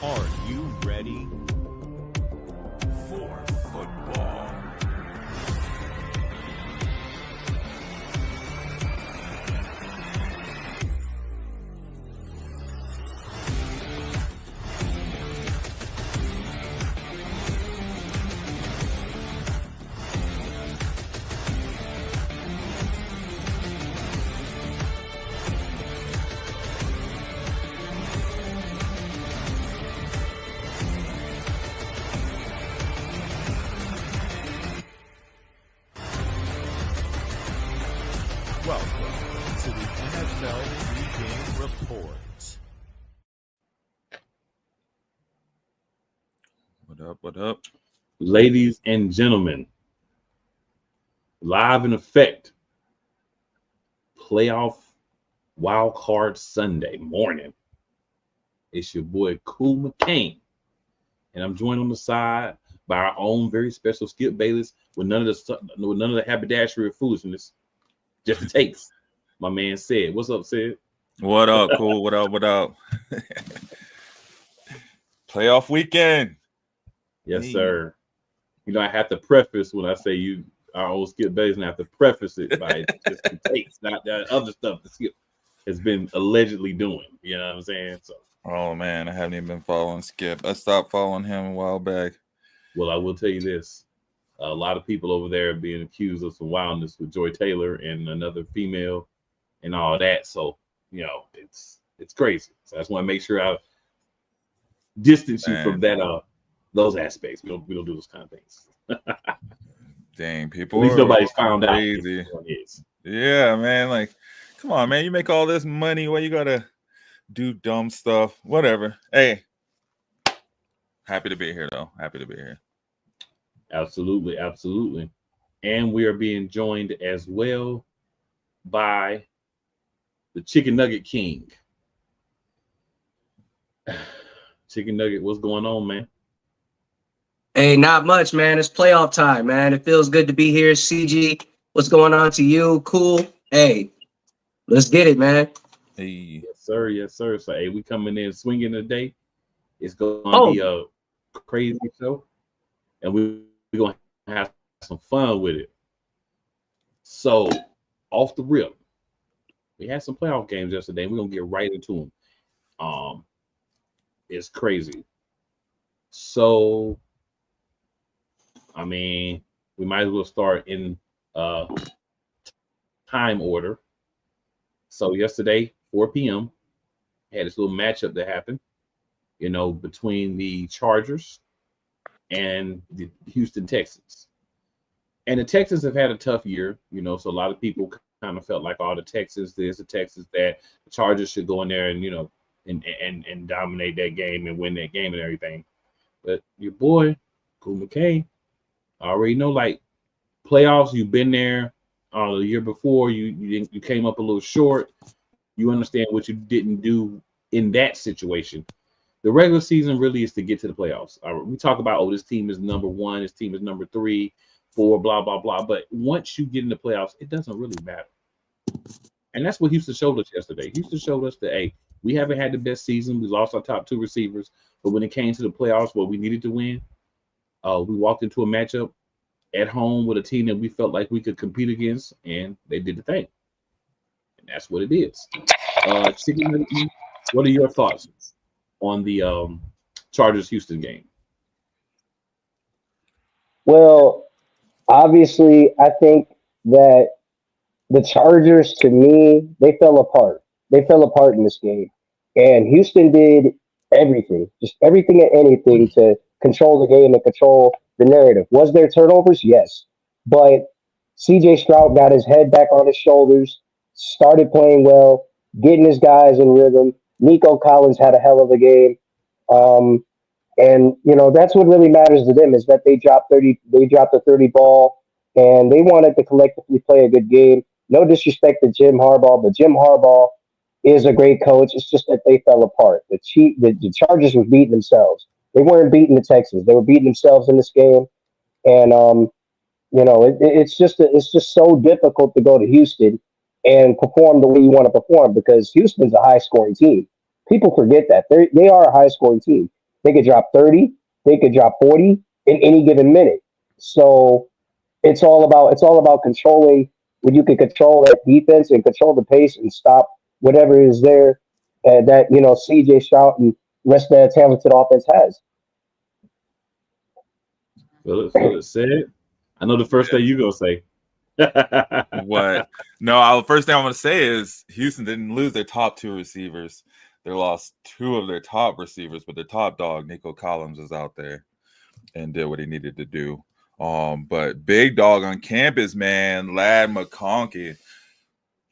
Are you ready for football? Welcome to the NFL Pregame Report. What up? What up? Ladies and gentlemen, live in effect, playoff wild card Sunday morning. It's your boy Cool McCain, and I'm joined on the side by our own very special Skip Bayless with none of the haberdashery of foolishness, just the takes. My man Sid. What's up, Sid? What up? Cool. What up? What up? Playoff weekend. Yes, Hey. sir. You know, I have to preface when I say our old Skip Bayless, and I have to preface it by just the takes, not that other stuff that Skip has been allegedly doing. You know what I'm saying? So, Oh man, I haven't even been following Skip. I stopped following him a while back. well, I will tell you this. A lot of people over there are being accused of some wildness with Joy Taylor and another female and all that. So, you know, it's crazy. So I just want to make sure I distance you from that those aspects. We don't do those kind of things. Dang, people. At least nobody's found out. Crazy. Yeah, man. Like, come on, man. You make all this money. Why you gotta do dumb stuff? Whatever. Hey, happy to be here, though. Happy to be here. Absolutely, absolutely. And we are being joined as well by the Chicken Nugget King. Chicken Nugget, what's going on, man? Hey, not much, man. It's playoff time, man. It feels good to be here. CG, what's going on to you? Cool. Hey, let's get it, man. Hey. Yes, sir. Yes, sir. So, hey, we coming in swinging today. It's going to be a crazy show, and we're going to have some fun with it. So, off the rip, we had some playoff games yesterday. We're going to get right into them. It's crazy. So, I mean, we might as well start in time order. So yesterday, 4 p.m., had this little matchup that happened, you know, between the Chargers and the Houston Texans. And the Texans have had a tough year, you know, so a lot of people kind of felt like all the Texans this, the Texans that, the Chargers should go in there and, you know, and dominate that game and win that game and everything. But your boy, Cool McCain, I already know, like, playoffs, you've been there the year before, you came up a little short. You understand what you didn't do in that situation. The regular season really is to get to the playoffs. We talk about, oh, this team is number 1, this team is number 3, 4, blah, blah, blah. But once you get in the playoffs, it doesn't really matter. And that's what Houston showed us yesterday. Houston showed us that, hey, we haven't had the best season. We lost our top 2 receivers. But when it came to the playoffs where we needed to win, we walked into a matchup at home with a team that we felt like we could compete against, and they did the thing. And that's what it is. Chicken, what are your thoughts on the Chargers-Houston game? Well, obviously, I think that the Chargers, to me, they fell apart. They fell apart in this game. And Houston did everything, just everything and anything to control the game and control the narrative. Was there turnovers? Yes. But CJ Stroud got his head back on his shoulders, started playing well, getting his guys in rhythm. Nico Collins had a hell of a game. And you know, that's what really matters to them, is that they dropped a 30 ball, and they wanted to collectively play a good game. No disrespect to Jim Harbaugh, but Jim Harbaugh is a great coach. It's just that they fell apart. The Chargers were beating themselves. They weren't beating the Texans. They were beating themselves in this game. And you know, it's just so difficult to go to Houston and perform the way you want to perform, because Houston's a high scoring team. People forget that they are a high scoring team. They could drop 30. They could drop 40 in any given minute. So it's all about controlling when you can control that defense and control the pace and stop whatever is there that CJ Stroud and the rest of that talented offense has. Philip said. I know the first thing you gonna say. What? No, first thing I'm going to say is Houston didn't lose their top 2 receivers. They lost 2 of their top receivers, but their top dog, Nico Collins, is out there and did what he needed to do. But big dog on campus, man, Lad McConkey.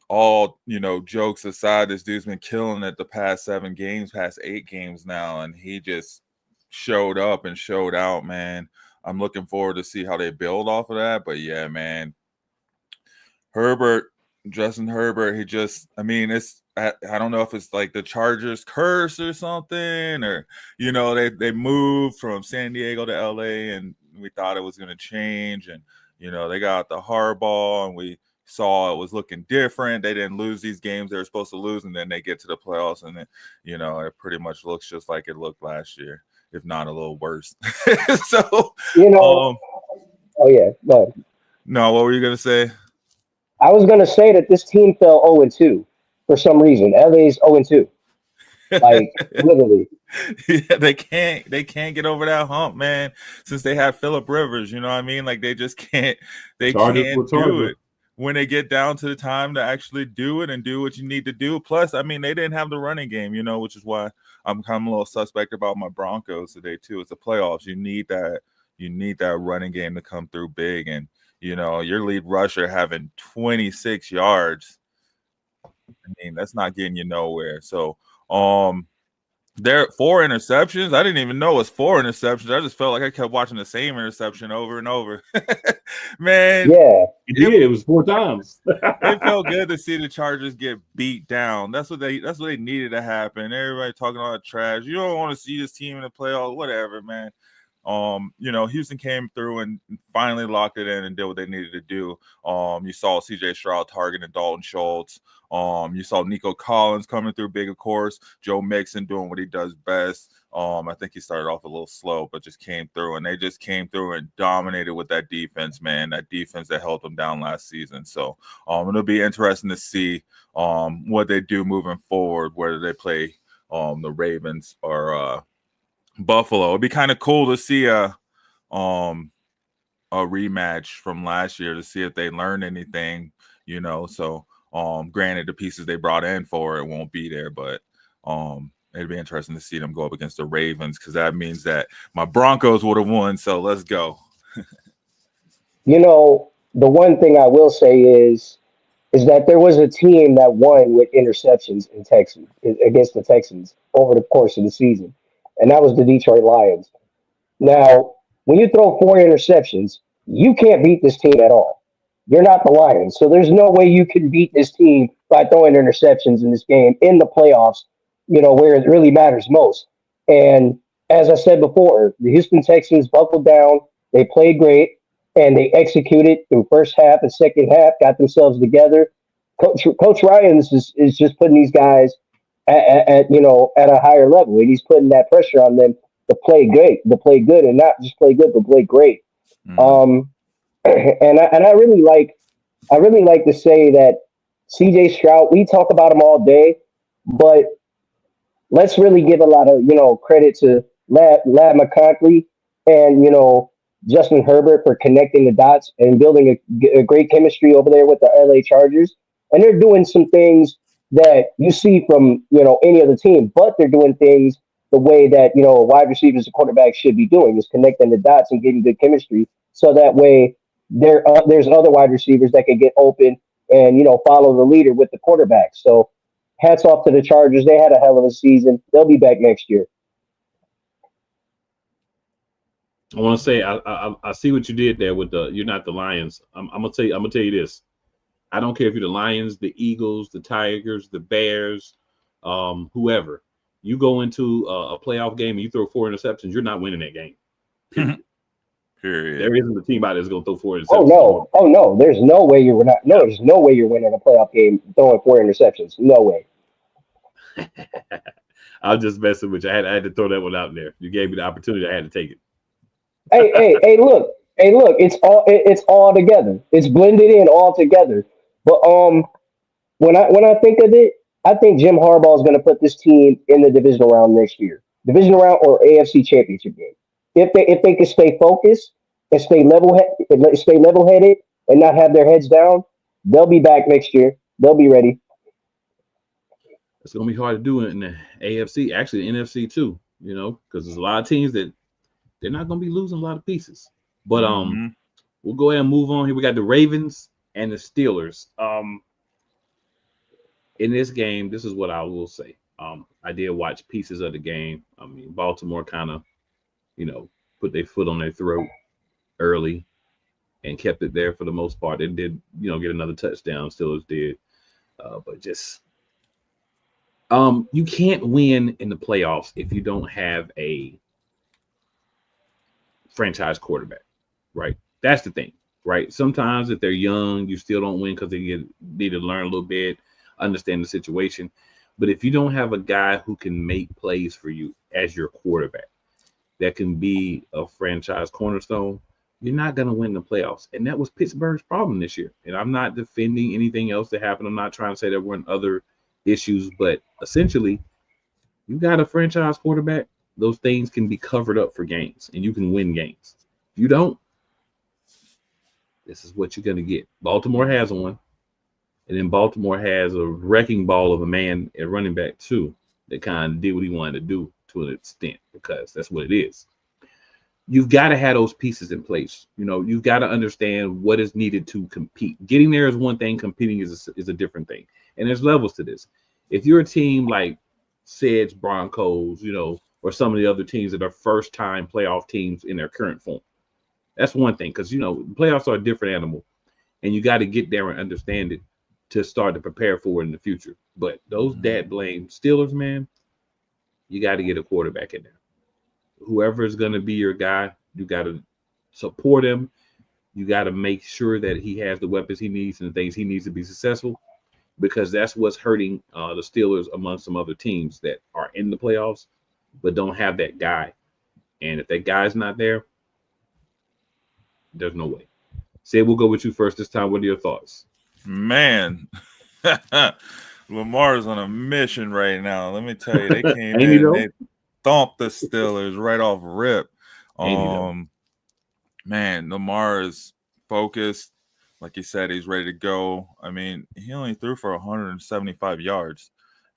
All jokes aside, this dude's been killing it the past 7 games, past 8 games now, and he just showed up and showed out, man. I'm looking forward to see how they build off of that. But yeah, man. Justin Herbert, I don't know if it's like the Chargers curse or something, or they moved from San Diego to LA and we thought it was going to change, and they got the Harbaugh and we saw it was looking different. They didn't lose these games they were supposed to lose, and then they get to the playoffs and then it pretty much looks just like it looked last year, if not a little worse. So oh yeah, but no, what were you gonna say? I was going to say that this team fell 0-2 for some reason. LA's 0-2. Like, literally. Yeah, they can't get over that hump, man, since they have Phillip Rivers. You know what I mean? Like, they just can't do it when they get down to the time to actually do it and do what you need to do. Plus, I mean, they didn't have the running game, which is why I'm kind of a little suspect about my Broncos today, too. It's the playoffs. You need that running game to come through big, and your lead rusher having 26 yards. I mean, that's not getting you nowhere. So, there 4 interceptions. I didn't even know it was 4 interceptions. I just felt like I kept watching the same interception over and over. Man, yeah, it was 4 times. It felt good to see the Chargers get beat down. That's what they needed to happen. Everybody talking all that trash. You don't want to see this team in the playoffs, whatever, man. Houston came through and finally locked it in and did what they needed to do. You saw CJ Stroud targeting Dalton Schultz. You saw Nico Collins coming through big, of course. Joe Mixon doing what he does best. I think he started off a little slow, but just came through, and they just came through and dominated with that defense, man. That defense that held them down last season. So it'll be interesting to see what they do moving forward, whether they play the Ravens or Buffalo. It'd be kind of cool to see a rematch from last year to see if they learned anything, So granted, the pieces they brought in for it won't be there, but it'd be interesting to see them go up against the Ravens, because that means that my Broncos would have won. So let's go. The one thing I will say is that there was a team that won with interceptions in Texas against the Texans over the course of the season, and that was the Detroit Lions. Now, when you throw 4 interceptions, you can't beat this team at all. You're not the Lions, so there's no way you can beat this team by throwing interceptions in this game in the playoffs, where it really matters most. And as I said before, the Houston Texans buckled down. They played great, and they executed through first half and second half, got themselves together. Coach Ryans is just putting these guys at a higher level, and he's putting that pressure on them to play great, to play good, and not just play good, but play great. And I really like to say that CJ Stroud, we talk about him all day, but let's really give a lot of credit to Lad McConkey and Justin Herbert for connecting the dots and building a great chemistry over there with the LA Chargers. And they're doing some things that you see from any other team, but they're doing things the way that wide receivers and quarterbacks should be doing, is connecting the dots and getting good chemistry, so that way there's other wide receivers that can get open and follow the leader with the quarterback. So hats off to the Chargers. They had a hell of a season. They'll be back next year. I want to say I see what you did there with you're not the Lions. I'm gonna tell you this. I don't care if you're the Lions, the Eagles, the Tigers, the Bears, whoever. You go into a playoff game and you throw 4 interceptions, you're not winning that game. Period. There isn't a team out there that's gonna throw 4 interceptions. Oh no. There's no way you're not. No, there's no way you're winning a playoff game throwing 4 interceptions. No way. I'm just messing with you. I had to throw that one out there. You gave me the opportunity. I had to take it. Look, it's all together. It's blended in all together. But when I think of it, I think Jim Harbaugh is going to put this team in the divisional round next year, divisional round or AFC Championship game. If they can stay focused and stay level headed and not have their heads down, they'll be back next year. They'll be ready. It's gonna be hard to do in the AFC, actually the NFC too. Because there's a lot of teams that they're not gonna be losing a lot of pieces. But we'll go ahead and move on here. We got the Ravens and the Steelers. In this game, this is what I will say. I did watch pieces of the game. I mean, Baltimore kind of, put their foot on their throat early and kept it there for the most part. They did, get another touchdown. Steelers did, but just you can't win in the playoffs if you don't have a franchise quarterback, right? That's the thing, right? Sometimes if they're young, you still don't win because they need to learn a little bit, understand the situation. But if you don't have a guy who can make plays for you as your quarterback, that can be a franchise cornerstone, you're not going to win the playoffs. And that was Pittsburgh's problem this year. And I'm not defending anything else that happened. I'm not trying to say there weren't other issues, but essentially, you got a franchise quarterback, those things can be covered up for games, and you can win games. If you don't, this is what you're going to get. Baltimore has one, and then Baltimore has a wrecking ball of a man at running back, too, that kind of did what he wanted to do to an extent, because that's what it is. You've got to have those pieces in place. You've got to understand what is needed to compete. Getting there is one thing, competing is a different thing. And there's levels to this. If you're a team like Sedge Broncos, or some of the other teams that are first-time playoff teams in their current form, that's one thing, because, playoffs are a different animal, and you got to get there and understand it to start to prepare for it in the future. But those dad blame Steelers, man, you got to get a quarterback in there. Whoever is going to be your guy, you got to support him. You got to make sure that he has the weapons he needs and the things he needs to be successful, because that's what's hurting the Steelers among some other teams that are in the playoffs but don't have that guy. And if that guy's not there, there's no way. Sid, we'll go with you first this time. What are your thoughts? Man, Lamar's on a mission right now. Let me tell you, they came in and they thumped the Steelers right off rip. Man, Lamar is focused. Like you said, he's ready to go. I mean, he only threw for 175 yards.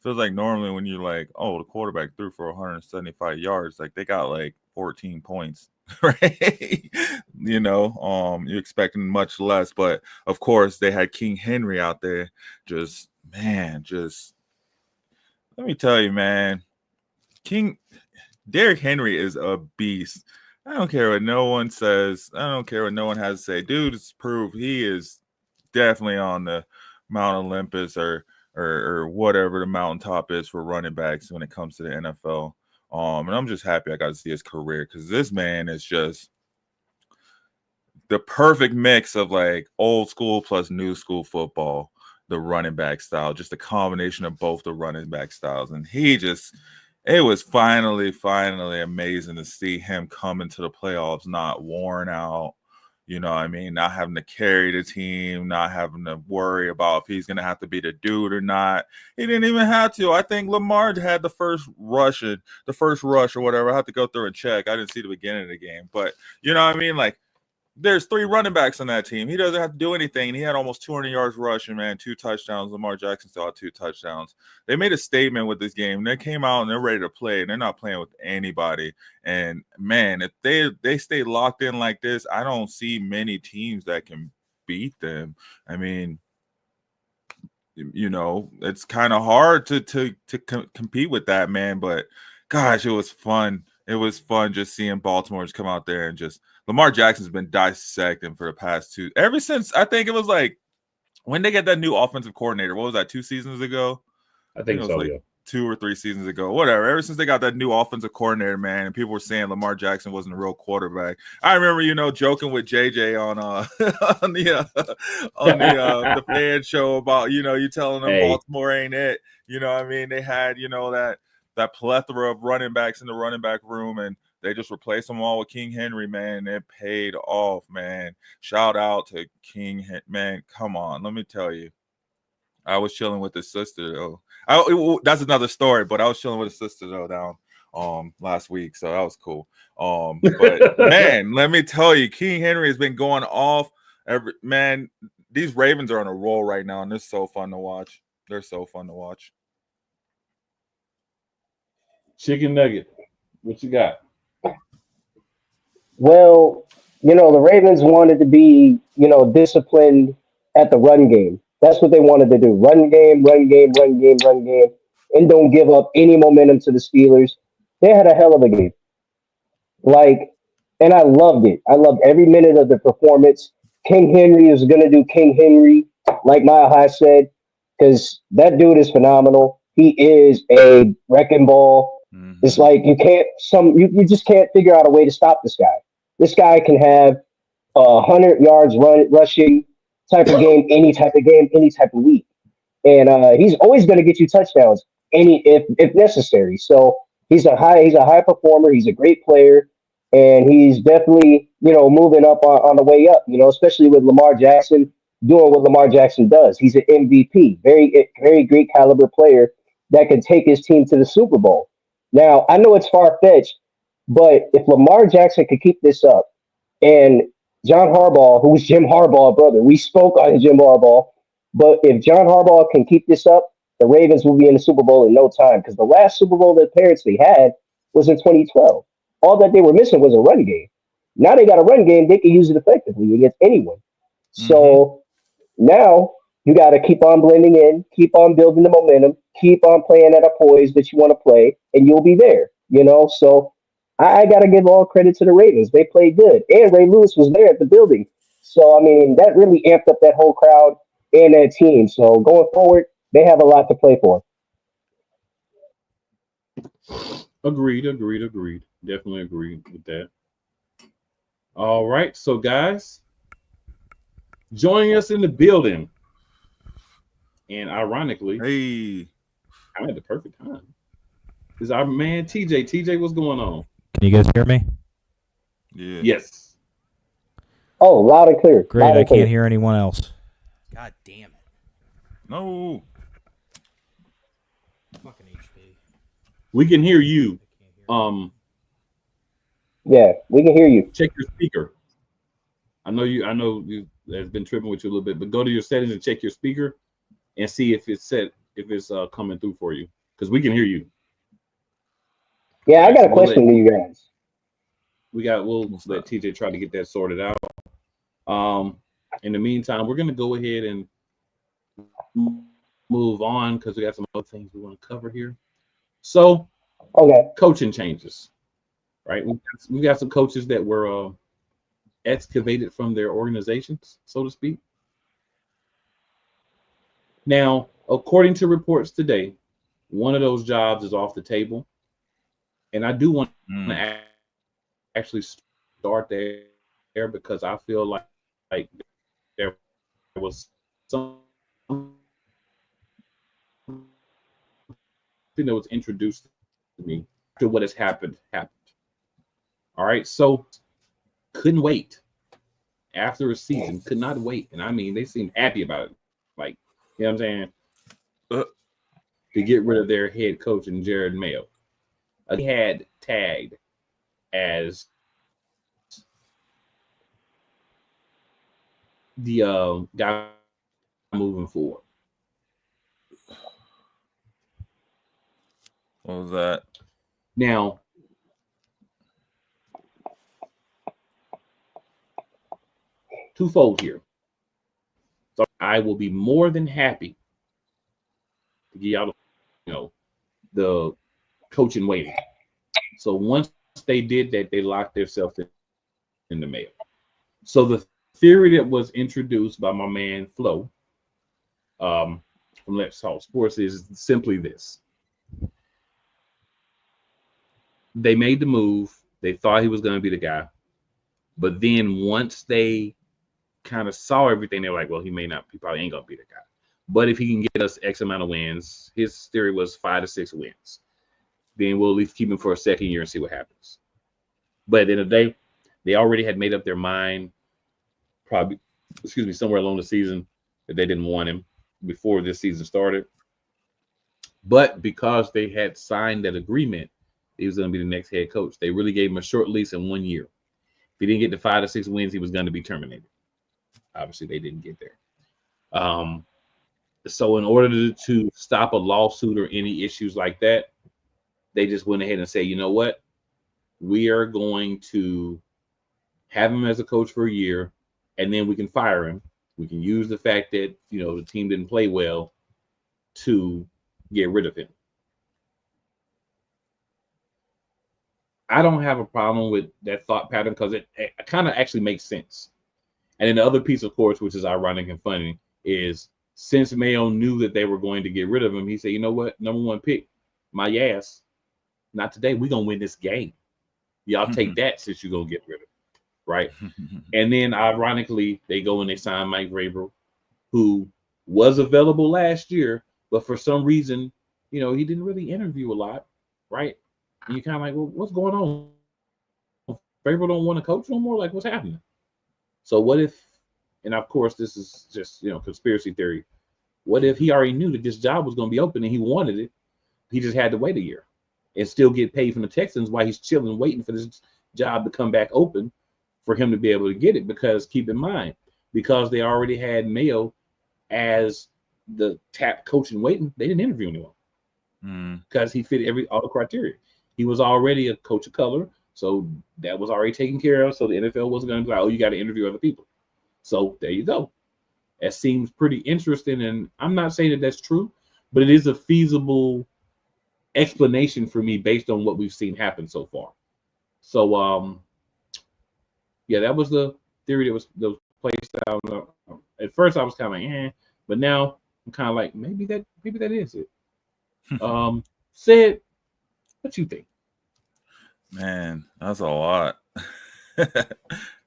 Feels like normally when you're like, oh, the quarterback threw for 175 yards, like they got like 14 points, right? You're expecting much less. But of course, they had King Henry out there. Just let me tell you, man, Derrick Henry is a beast. I don't care what no one says. I don't care what no one has to say. Dude, it's proof he is definitely on the Mount Olympus or whatever the mountaintop is for running backs when it comes to the NFL. And I'm just happy I got to see his career, because this man is just the perfect mix of like old school plus new school football, the running back style, just a combination of both the running back styles. And it was finally amazing to see him come into the playoffs not worn out, not having to carry the team, not having to worry about if he's going to have to be the dude or not. He didn't even have to. I think Lamar had the first rush or whatever. I have to go through and check. I didn't see the beginning of the game, but like, there's 3 running backs on that team. He doesn't have to do anything. And he had almost 200 yards rushing, man, 2 touchdowns. Lamar Jackson still had 2 touchdowns. They made a statement with this game. They came out and they're ready to play, and they're not playing with anybody. And, man, if they stay locked in like this, I don't see many teams that can beat them. I mean, it's kind of hard to compete with that, man. But, gosh, it was fun. It was fun just seeing Baltimore just come out there and just – Lamar Jackson's been dissecting for the past 2 – ever since I think it was like when they get that new offensive coordinator. What was that, 2 seasons ago? I think it was so, like yeah. 2 or 3 seasons ago, whatever. Ever since they got that new offensive coordinator, man, and people were saying Lamar Jackson wasn't a real quarterback. I remember, joking with JJ on the fan show about, you telling them Baltimore ain't it. They had, that plethora of running backs in the running back room, and they just replaced them all with King Henry, man. It paid off, man. Shout out to King Henry, man. Come on, let me tell you. I was chilling with his sister though. That's another story, but I was chilling with his sister though down last week, so that was cool. But man, let me tell you, King Henry has been going off. Man, these Ravens are on a roll right now, and they're so fun to watch. They're so fun to watch. Chicken nugget, what you got? Well, the Ravens wanted to be, disciplined at the run game. That's what they wanted to do. Run game, run game, run game, run game, and don't give up any momentum to the Steelers. They had a hell of a game. Like, and I loved it. I loved every minute of the performance. King Henry is going to do King Henry, like Mile High said, because that dude is phenomenal. He is a wrecking ball. Mhm. It's like you just can't figure out a way to stop this guy. This guy can have 100 yards rushing type of game, any type of game, any type of week, and he's always going to get you touchdowns, if necessary. So he's a high performer. He's a great player, and he's definitely moving up on the way up. Especially with Lamar Jackson doing what Lamar Jackson does. He's an MVP, very great caliber player that can take his team to the Super Bowl. Now I know it's far fetched, but if Lamar Jackson could keep this up, and John Harbaugh, who's Jim Harbaugh, brother, we spoke on Jim Harbaugh, but if John Harbaugh can keep this up, the Ravens will be in the Super Bowl in no time, because the last Super Bowl that parents they had was in 2012. All that they were missing was a run game. Now they got a run game; they can use it effectively against anyone. So now you got to keep on blending in, keep on building the momentum, keep on playing at a poise that you want to play, and you'll be there. So I got to give all credit to the Ravens. They played good, and Ray Lewis was there at the building. So I mean, that really amped up that whole crowd and that team. So going forward, they have a lot to play for. Agreed. Definitely agreed with that. All right, so guys, joining us in the building, and ironically, Hey, I'm at the perfect time, is our man TJ. TJ, what's going on? Can you guys hear me? yeah. Yes. Oh, loud and clear. Great. Loud I and clear. can't hear anyone else. God damn it. No. Fucking HP. We can hear you. Yeah, we can hear you. Check your speaker. I know you has been tripping with you a little bit, but go to your settings and check your speaker and see if it's coming through for you, because we can hear you. Yeah, I got a question to you guys. We'll let TJ try to get that sorted out. In the meantime, we're gonna go ahead and move on, because we got some other things we want to cover here. So, Okay. coaching changes, right? We got some coaches that were excavated from their organizations, so to speak. Now, according to reports today, one of those jobs is off the table, and I do want to actually start there, because I feel like there was something that was introduced to me to what has happened. All right, so couldn't wait after a season, could not wait, and I mean they seemed happy about it, like, you know what I'm saying, to get rid of their head coach and Jared Mayo. He had tagged as the guy moving forward. What was that? Now, twofold here. So I will be more than happy to give y'all, the coaching waiting. So once they did that, they locked themselves in the mail. So the theory that was introduced by my man Flo from Let's Talk Sports is simply this. They made the move. They thought he was going to be the guy. But then once they kind of saw everything, they're like, well, he probably ain't going to be the guy. But if he can get us X amount of wins, his theory was 5 to 6 wins. then we'll at least keep him for a second year and see what happens. But at the end of the day, they already had made up their mind, probably, somewhere along the season that they didn't want him before this season started. But because they had signed that agreement, he was going to be the next head coach. They really gave him a short lease in 1 year. If he didn't get to 5 to 6 wins, he was going to be terminated. Obviously, they didn't get there. So in order to stop a lawsuit or any issues like that, they just went ahead and said, you know what? We are going to have him as a coach for a year, and then we can fire him. We can use the fact that, the team didn't play well to get rid of him. I don't have a problem with that thought pattern because it kind of actually makes sense. And then the other piece, of course, which is ironic and funny, is since Mayo knew that they were going to get rid of him, he said, you know what? Number one pick, my ass. Not today. We're going to win this game. Y'all take that since you're going to get rid of him. Right? And then, ironically, they go and they sign Mike Vrabel, who was available last year, but for some reason, he didn't really interview a lot. Right? And you're kind of like, well, what's going on? Vrabel don't want to coach no more? Like, what's happening? So what if, and of course, this is just, conspiracy theory. What if he already knew that this job was going to be open and he wanted it? He just had to wait a year and still get paid from the Texans while he's chilling, waiting for this job to come back open for him to be able to get it. Because keep in mind, because they already had Mayo as the tap coach and waiting, they didn't interview anyone because he fit all the criteria. He was already a coach of color. So that was already taken care of. So the NFL wasn't going to be like, oh, you got to interview other people. So there you go. That seems pretty interesting. And I'm not saying that that's true, but it is a feasible explanation for me based on what we've seen happen so far. So, yeah, that was the theory that was placed out. At first, I was kind of like, but now I'm kind of like, maybe that is it. Sid, what you think? Man, that's a lot.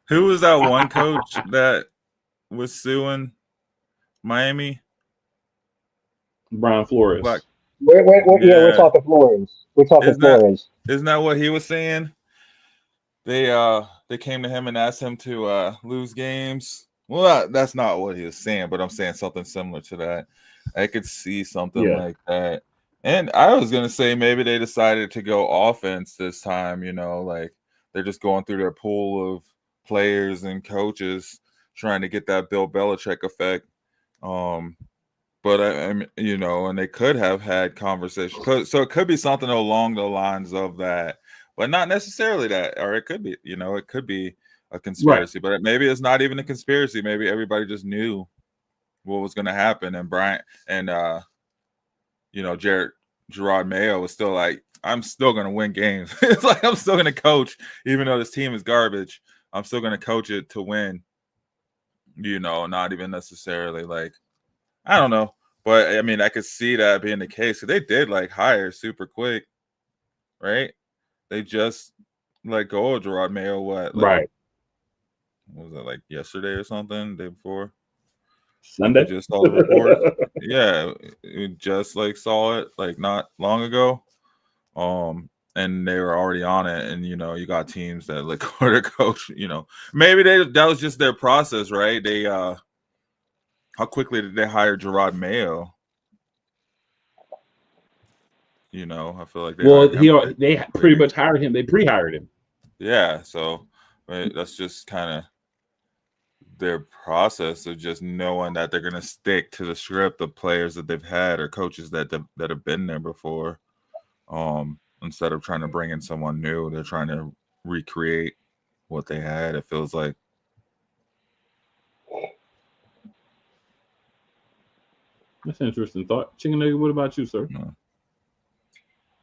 Who was that one coach that was suing Miami? Brian Flores. We're talking Flores. We're talking Flores. Isn't that what he was saying? They came to him and asked him to lose games. Well, that's not what he was saying, but I'm saying something similar to that. I could see something like that. And I was going to say maybe they decided to go offense this time, like they're just going through their pool of players and coaches trying to get that Bill Belichick effect. But I mean, and they could have had conversations. So it could be something along the lines of that, but not necessarily that. Or it could be, it could be a conspiracy, but maybe it's not even a conspiracy. Maybe everybody just knew what was going to happen. And Bryant and, Gerard Mayo was still like, I'm still going to win games. It's like, I'm still going to coach, even though this team is garbage. I'm still going to coach it to win, not even necessarily like, I don't know. But I mean, I could see that being the case. They did hire super quick, right? They just let go of Gerard Mayo. What was it, yesterday or something? Day before? Sunday. Just saw the report. Yeah, we just saw it not long ago. And they were already on it, and you got teams that let go of their coach. Maybe that was just their process, right? They how quickly did they hire Gerard Mayo? I feel like they pretty much hired him. They pre-hired him. Yeah, so that's just kind of their process of just knowing that they're going to stick to the script of players that they've had or coaches that have been there before. Instead of trying to bring in someone new, they're trying to recreate what they had. It feels like. That's an interesting thought. Chicken Nugget, what about you, sir?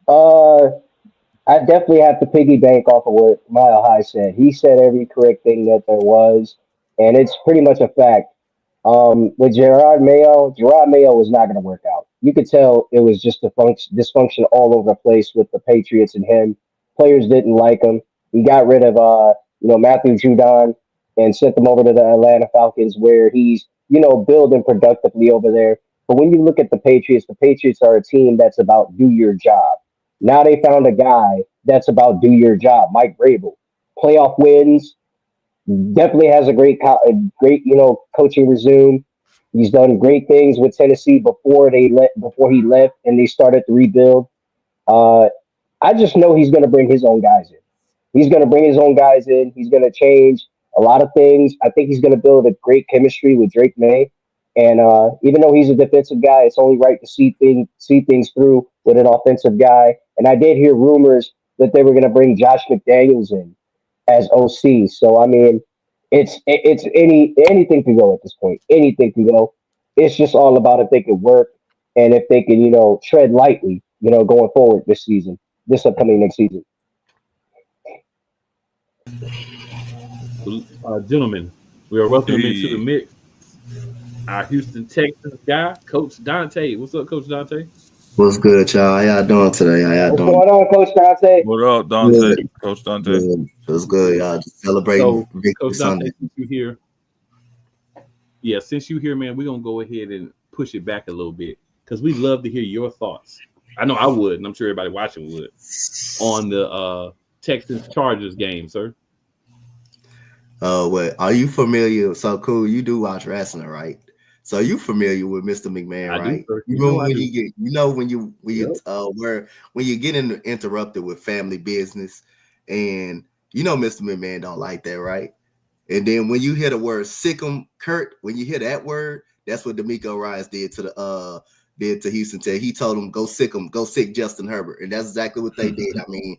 I definitely have to piggyback off of what Mile High said. He said every correct thing that there was, and it's pretty much a fact. With Gerard Mayo was not going to work out. You could tell it was just dysfunction all over the place with the Patriots and him. Players didn't like him. He got rid of Matthew Judon and sent them over to the Atlanta Falcons, where he's building productively over there. But when you look at the Patriots are a team that's about do your job. Now they found a guy that's about do your job, Mike Vrabel. Playoff wins, definitely has a great coaching resume. He's done great things with Tennessee before he left and they started to rebuild. Uh, I just know he's going to bring his own guys in. He's going to bring his own guys in. He's going to change a lot of things. I think he's going to build a great chemistry with Drake May. And even though he's a defensive guy, it's only right to see things through with an offensive guy. And I did hear rumors that they were going to bring Josh McDaniels in as OC. So I mean, it's anything can go at this point. Anything can go. It's just all about if they can work and if they can tread lightly going forward this upcoming next season. Gentlemen, we are welcoming into the Hey. mix our Houston Texans guy, Coach Dante. What's up, Coach Dante? What's good, y'all? How y'all doing today? How y'all What's doing? going on, Coach Dante? What up, Dante? Coach Dante. Good. Feels good, y'all. Just celebrating So, Victory Coach Dante, Sunday. since you here, man, we're gonna go ahead and push it back a little bit because we love to hear your thoughts. I know I would, and I'm sure everybody watching would, on the Texans Chargers game, sir. What are you familiar? So cool. You do watch wrestling, right? So you familiar with Mr. McMahon, I do, right? sir. You You know know I when do. you get, when you get interrupted with family business, and Mr. McMahon don't like that, right? And then when you hear the word "sick 'em," Kurt, when you hear that word, that's what D'Amico Ryans did to Houston Tech. He told them go sick Justin Herbert, and that's exactly what they did. I mean,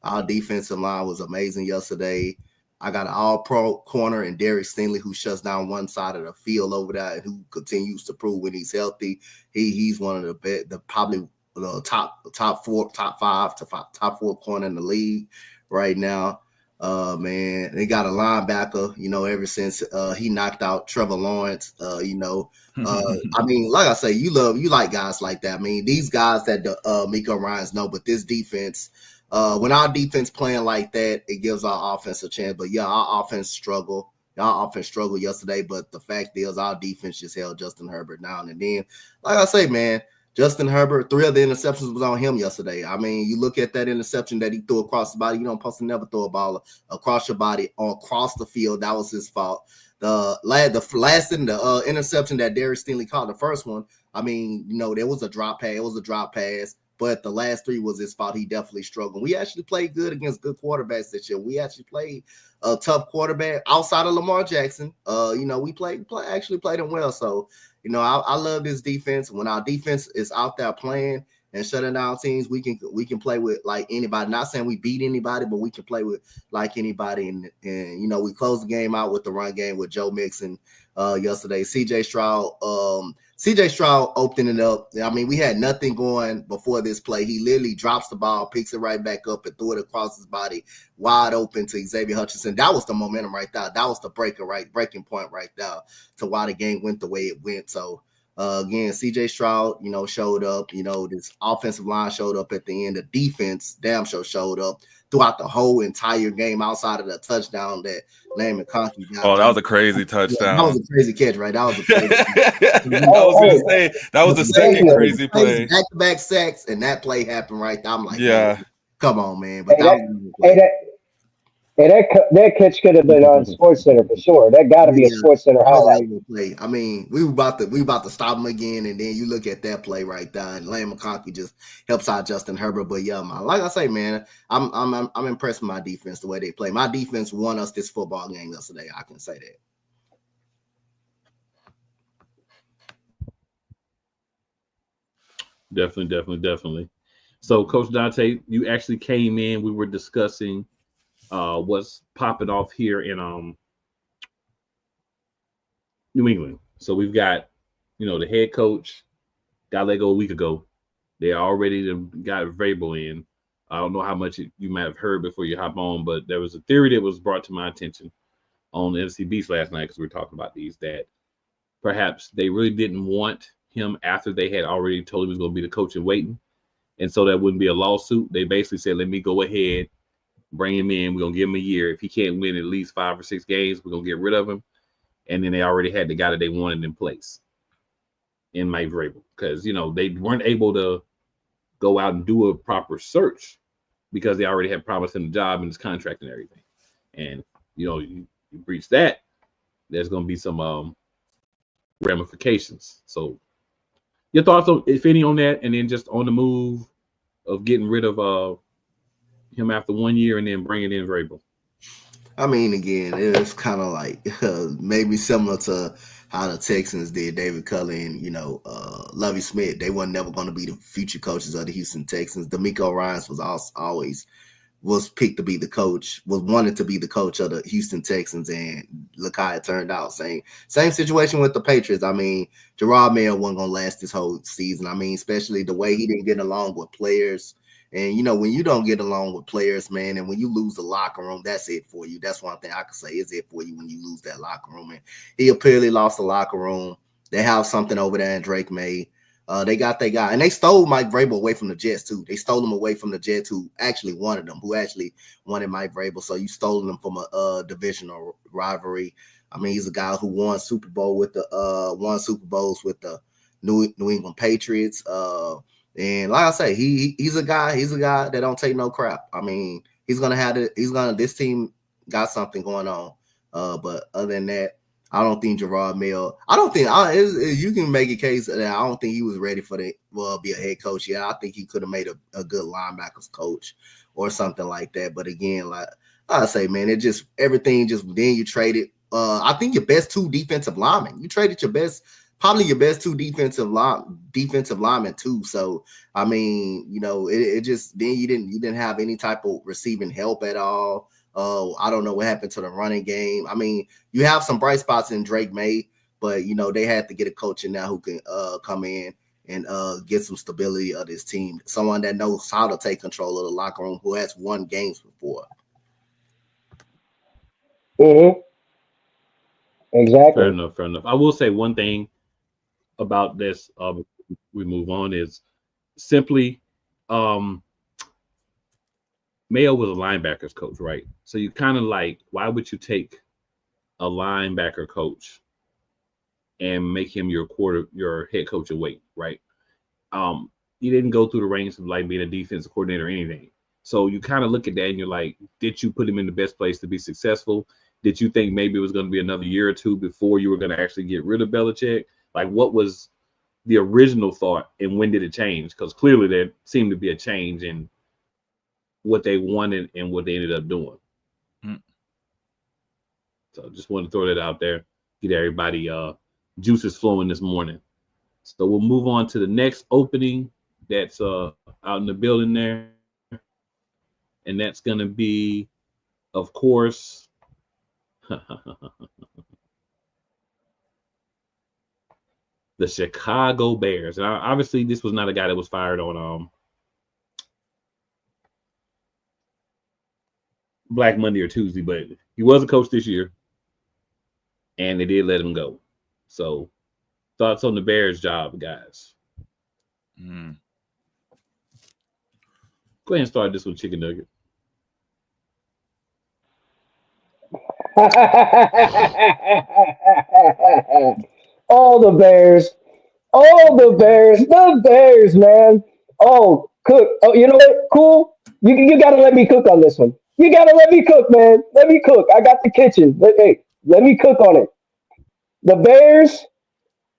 our defensive line was amazing yesterday. I got an all-pro corner and Derek Stingley, who shuts down one side of the field over there and who continues to prove when he's healthy. He's one of the best, probably the top four corner in the league right now. Man, they got a linebacker, ever since he knocked out Trevor Lawrence. I mean, like I say, you like guys like that. I mean, these guys that Miko Ryans know, but this defense, when our defense playing like that, it gives our offense a chance. But yeah, our offense struggled. Our offense struggled yesterday, but the fact is our defense just held Justin Herbert down. And then, like I say, man, Justin Herbert, 3 of the interceptions was on him yesterday. I mean, you look at that interception that he threw across the body. You don't supposed to never throw a ball across your body or across the field. That was his fault. The last interception that Derek Stingley caught, the first one, I mean, there was a drop pass. It was a drop pass. But the last 3 was his fault. He definitely struggled. We actually played good against good quarterbacks this year. We actually played a tough quarterback outside of Lamar Jackson. We actually played him well. So, I love this defense. When our defense is out there playing and shutting down teams, we can play with like anybody. Not saying we beat anybody, but we can play with like anybody. And we closed the game out with the run game with Joe Mixon yesterday. CJ Stroud opened it up. I mean, we had nothing going before this play. He literally drops the ball, picks it right back up, and threw it across his body, wide open to Xavier Hutchinson. That was the momentum right there. That was the breaking point right there to why the game went the way it went. So, again, CJ Stroud, showed up. This offensive line showed up at the end. The defense, damn sure, showed up throughout the whole entire game outside of the touchdown that Lane McConkey got. Oh, that was a crazy touchdown. That was a crazy catch, right? That was a crazy I was going to say, that was the second crazy play. Back-to-back sacks, and that play happened right there. I'm like, yeah. Man, come on, man. But that catch could have been on Sports Center for sure. That got to be a Sports Center highlight. Play. I mean, we about to stop him again, and then you look at that play right there, and Lane McConkey just helps out Justin Herbert. But yeah, man, like I say, man, I'm impressed with my defense the way they play. My defense won us this football game yesterday. I can say that. Definitely. So, Coach Dante, you actually came in. We were discussing what's popping off here in New England. So we've got, the head coach got let go a week ago. They already got Vrabel in. I don't know how much you might have heard before you hop on, but there was a theory that was brought to my attention on the NFC Beast last night because we were talking about these, that perhaps they really didn't want him after they had already told him he was going to be the coach in waiting. And so that wouldn't be a lawsuit. They basically said, let me go ahead, bring him in. We're going to give him a year. If he can't win at least 5 or 6 games, we're going to get rid of him. And then they already had the guy that they wanted in place in Mike Vrabel because, they weren't able to go out and do a proper search because they already have promised him the job and his contract and everything. And you breach that, there's going to be some ramifications. So your thoughts, if any, on that, and then just on the move of getting rid of him after 1 year and then bringing in Vrabel. I mean, again, it's kind of like maybe similar to how the Texans did David Cullen, Lovie Smith. They weren't never going to be the future coaches of the Houston Texans. DeMeco Ryans was always picked to be the coach, was wanted to be the coach of the Houston Texans, and look how it turned out. Same situation with the Patriots. I mean, Gerard Mayo wasn't going to last this whole season. I mean, especially the way he didn't get along with players. And, when you don't get along with players, man, and when you lose the locker room, that's it for you. That's one thing I can say is it for you when you lose that locker room. And he apparently lost the locker room. They have something over there in Drake May. They got their guy. And they stole Mike Vrabel away from the Jets, too. They stole him away from the Jets who actually wanted Mike Vrabel. So you stole him from a divisional rivalry. I mean, he's a guy who won Super Bowls with the New England Patriots. And like I say, he's a guy that don't take no crap. I mean, this team got something going on. But other than that, I don't think Gerard Mayo. You can make a case that I don't think he was ready for be a head coach. Yeah, I think he could have made a good linebackers coach or something like that. But again, like I say, man, it just everything just then you traded. I think your best two defensive linemen. You traded probably your best two defensive linemen too. So I mean, it just then you didn't have any type of receiving help at all. I don't know what happened to the running game. I mean, you have some bright spots in Drake May, but they had to get a coach in now who can come in and get some stability of this team. Someone that knows how to take control of the locker room, who has won games before. Mm-hmm. Exactly. Fair enough. I will say one thing about this. We move on is simply. Mayo was a linebackers coach, right? So you kind of like, why would you take a linebacker coach and make him your head coach away, right? You didn't go through the ranks of like being a defensive coordinator or anything. So you kind of look at that and you're like, did you put him in the best place to be successful? Did you think maybe it was going to be another year or two before you were going to actually get rid of Belichick? Like, what was the original thought and when did it change? Because clearly there seemed to be a change in what they wanted and what they ended up doing. So just want to throw that out there, get everybody juices flowing this morning. So we'll move on to the next opening that's out in the building there. And that's going to be, of course, the Chicago Bears. And obviously this was not a guy that was fired on Black Monday or Tuesday, but he was a coach this year and they did let him go. So thoughts on the Bears job, guys? Go ahead and start this with Chicken Nugget. The Bears, man. Oh, Cook. Oh, you know what? Cool. You got to let me cook on this one. You got to let me cook, man. Let me cook. I got the kitchen. Let me cook on it. The Bears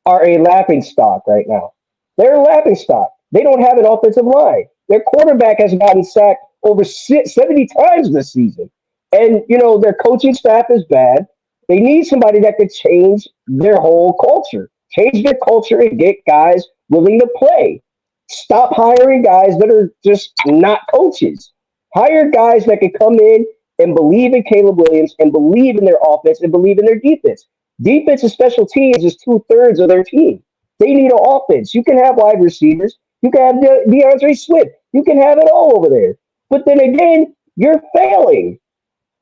are a laughing stock right now. They're a laughing stock. They don't have an offensive line. Their quarterback has gotten sacked over 70 times this season. And, their coaching staff is bad. They need somebody that could change their whole culture, change their culture and get guys willing to play. Stop hiring guys that are just not coaches. Hire guys that can come in and believe in Caleb Williams and believe in their offense and believe in their defense. Defense and special teams is 2/3 of their team. They need an offense. You can have wide receivers. You can have DeAndre Swift. You can have it all over there. But then again, you're failing.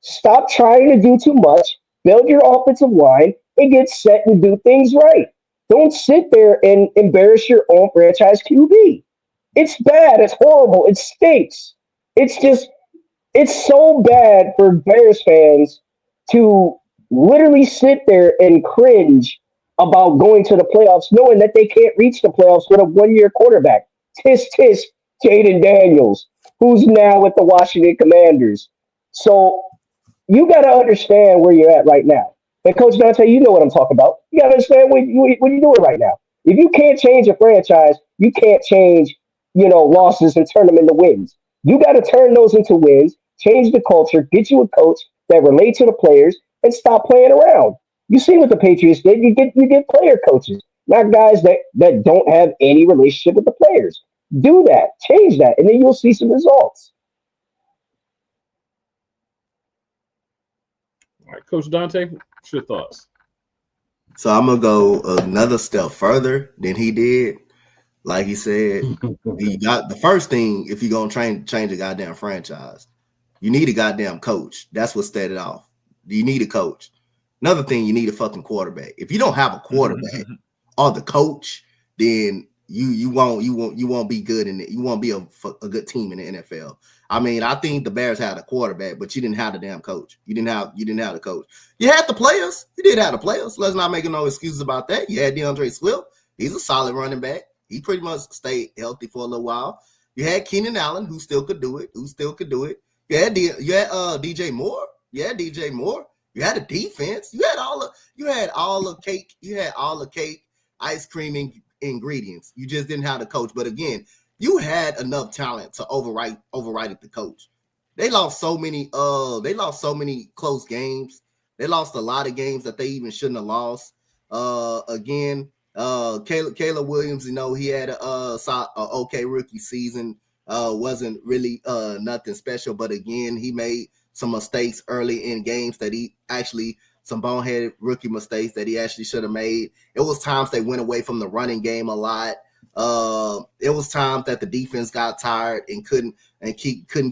Stop trying to do too much. Build your offensive line and get set and do things right. Don't sit there and embarrass your own franchise QB. It's bad. It's horrible. It stinks. It's so bad for Bears fans to literally sit there and cringe about going to the playoffs, knowing that they can't reach the playoffs with a 1-year quarterback. Tisk, tisk, Jaden Daniels, who's now with the Washington Commanders. So you got to understand where you're at right now. And Coach Dante, you know what I'm talking about. You got to understand what you're doing right now. If you can't change a franchise, you can't change, losses and turn them into wins. You got to turn those into wins, change the culture, get you a coach that relates to the players, and stop playing around. You see what the Patriots did. You get player coaches, not guys that don't have any relationship with the players. Do that, change that, and then you'll see some results. All right, Coach Dante, what's your thoughts? So I'm gonna go another step further than he did. Like he said, you got the first thing if you're gonna change a goddamn franchise, you need a goddamn coach. That's what started off. You need a coach. Another thing, you need a fucking quarterback. If you don't have a quarterback or the coach, then you won't be good in it. You won't be a good team in the NFL. I mean, I think the Bears had a quarterback, but you didn't have the damn coach. You didn't have the coach. You had the players. You did have the players. Let's not make no excuses about that. You had DeAndre Swift. He's a solid running back. He pretty much stayed healthy for a little while. You had Keenan Allen, who still could do it. You had DJ Moore. DJ Moore. You had a defense. You had all the cake. You had all the cake, ice cream ingredients. You just didn't have the coach. But again, you had enough talent to override the coach. They lost so many close games. They lost a lot of games that they even shouldn't have lost. Caleb Williams, he had a okay rookie season. Wasn't really nothing special, but again, he made some mistakes early in games that he actually some boneheaded rookie mistakes that he actually should have made. It was times they went away from the running game a lot. It was times that the defense got tired and couldn't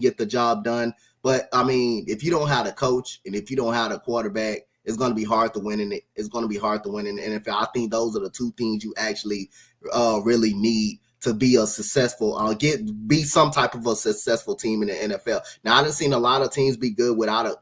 get the job done. But I mean, if you don't have a coach and if you don't have a quarterback, it's going to be hard to win in it. It's going to be hard to win in the NFL. I think those are the two things you actually really need to be a successful, be some type of a successful team in the NFL. Now, I done seen a lot of teams be good without a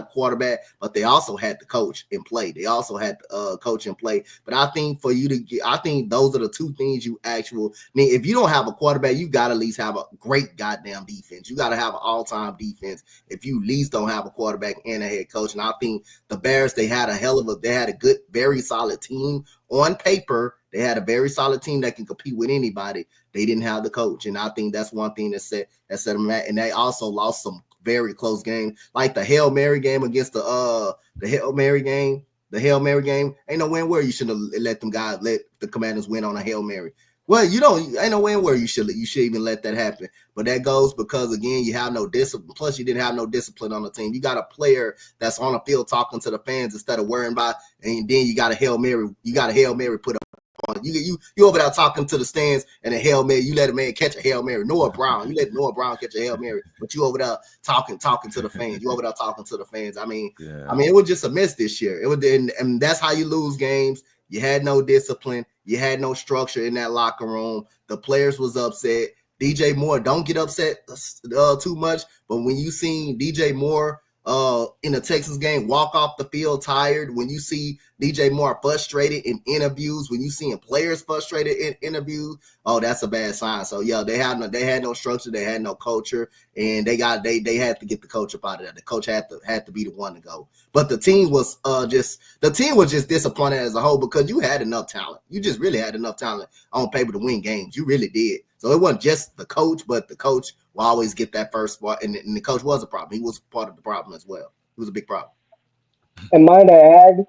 quarterback, but they also had the coach in play. They also had coach in play. But I think I think those are the two things you actually need. If you don't have a quarterback, you got to at least have a great goddamn defense. You got to have an all-time defense if you at least don't have a quarterback and a head coach. And I think the Bears, they had a good, very solid team on paper. They had a very solid team that can compete with anybody. They didn't have the coach, and I think that's one thing that set them at. And they also lost some very close games, like the Hail Mary game against the Hail Mary game. The Hail Mary game ain't no win where you should have let the Commanders win on a Hail Mary. Well, ain't no win where you should even let that happen. But that goes because again, you have no discipline. Plus, you didn't have no discipline on the team. You got a player that's on the field talking to the fans instead of worrying about, and then you got a Hail Mary. You got a Hail Mary put up. You over there talking to the stands and a Hail Mary. You let a man catch a Hail Mary. Noah Brown. You let Noah Brown catch a Hail Mary, but you over there talking to the fans. You over there talking to the fans. I mean, it was just a miss this year. It was, and that's how you lose games. You had no discipline. You had no structure in that locker room. The players was upset. DJ Moore, don't get upset too much, but when you seen DJ Moore in the Texans game walk off the field tired, when you see DJ Moore frustrated in interviews, when you see players frustrated in interviews, that's a bad sign. So yeah, they had no structure, they had no culture, and they had to get the coach up out of there. The coach had to be the one to go. But the team was just disappointed as a whole because you had enough talent. You just really had enough talent on paper to win games. You really did. So it wasn't just the coach, but the coach will always get that first spot, and the coach was a problem. He was part of the problem as well. He was a big problem. And might I add,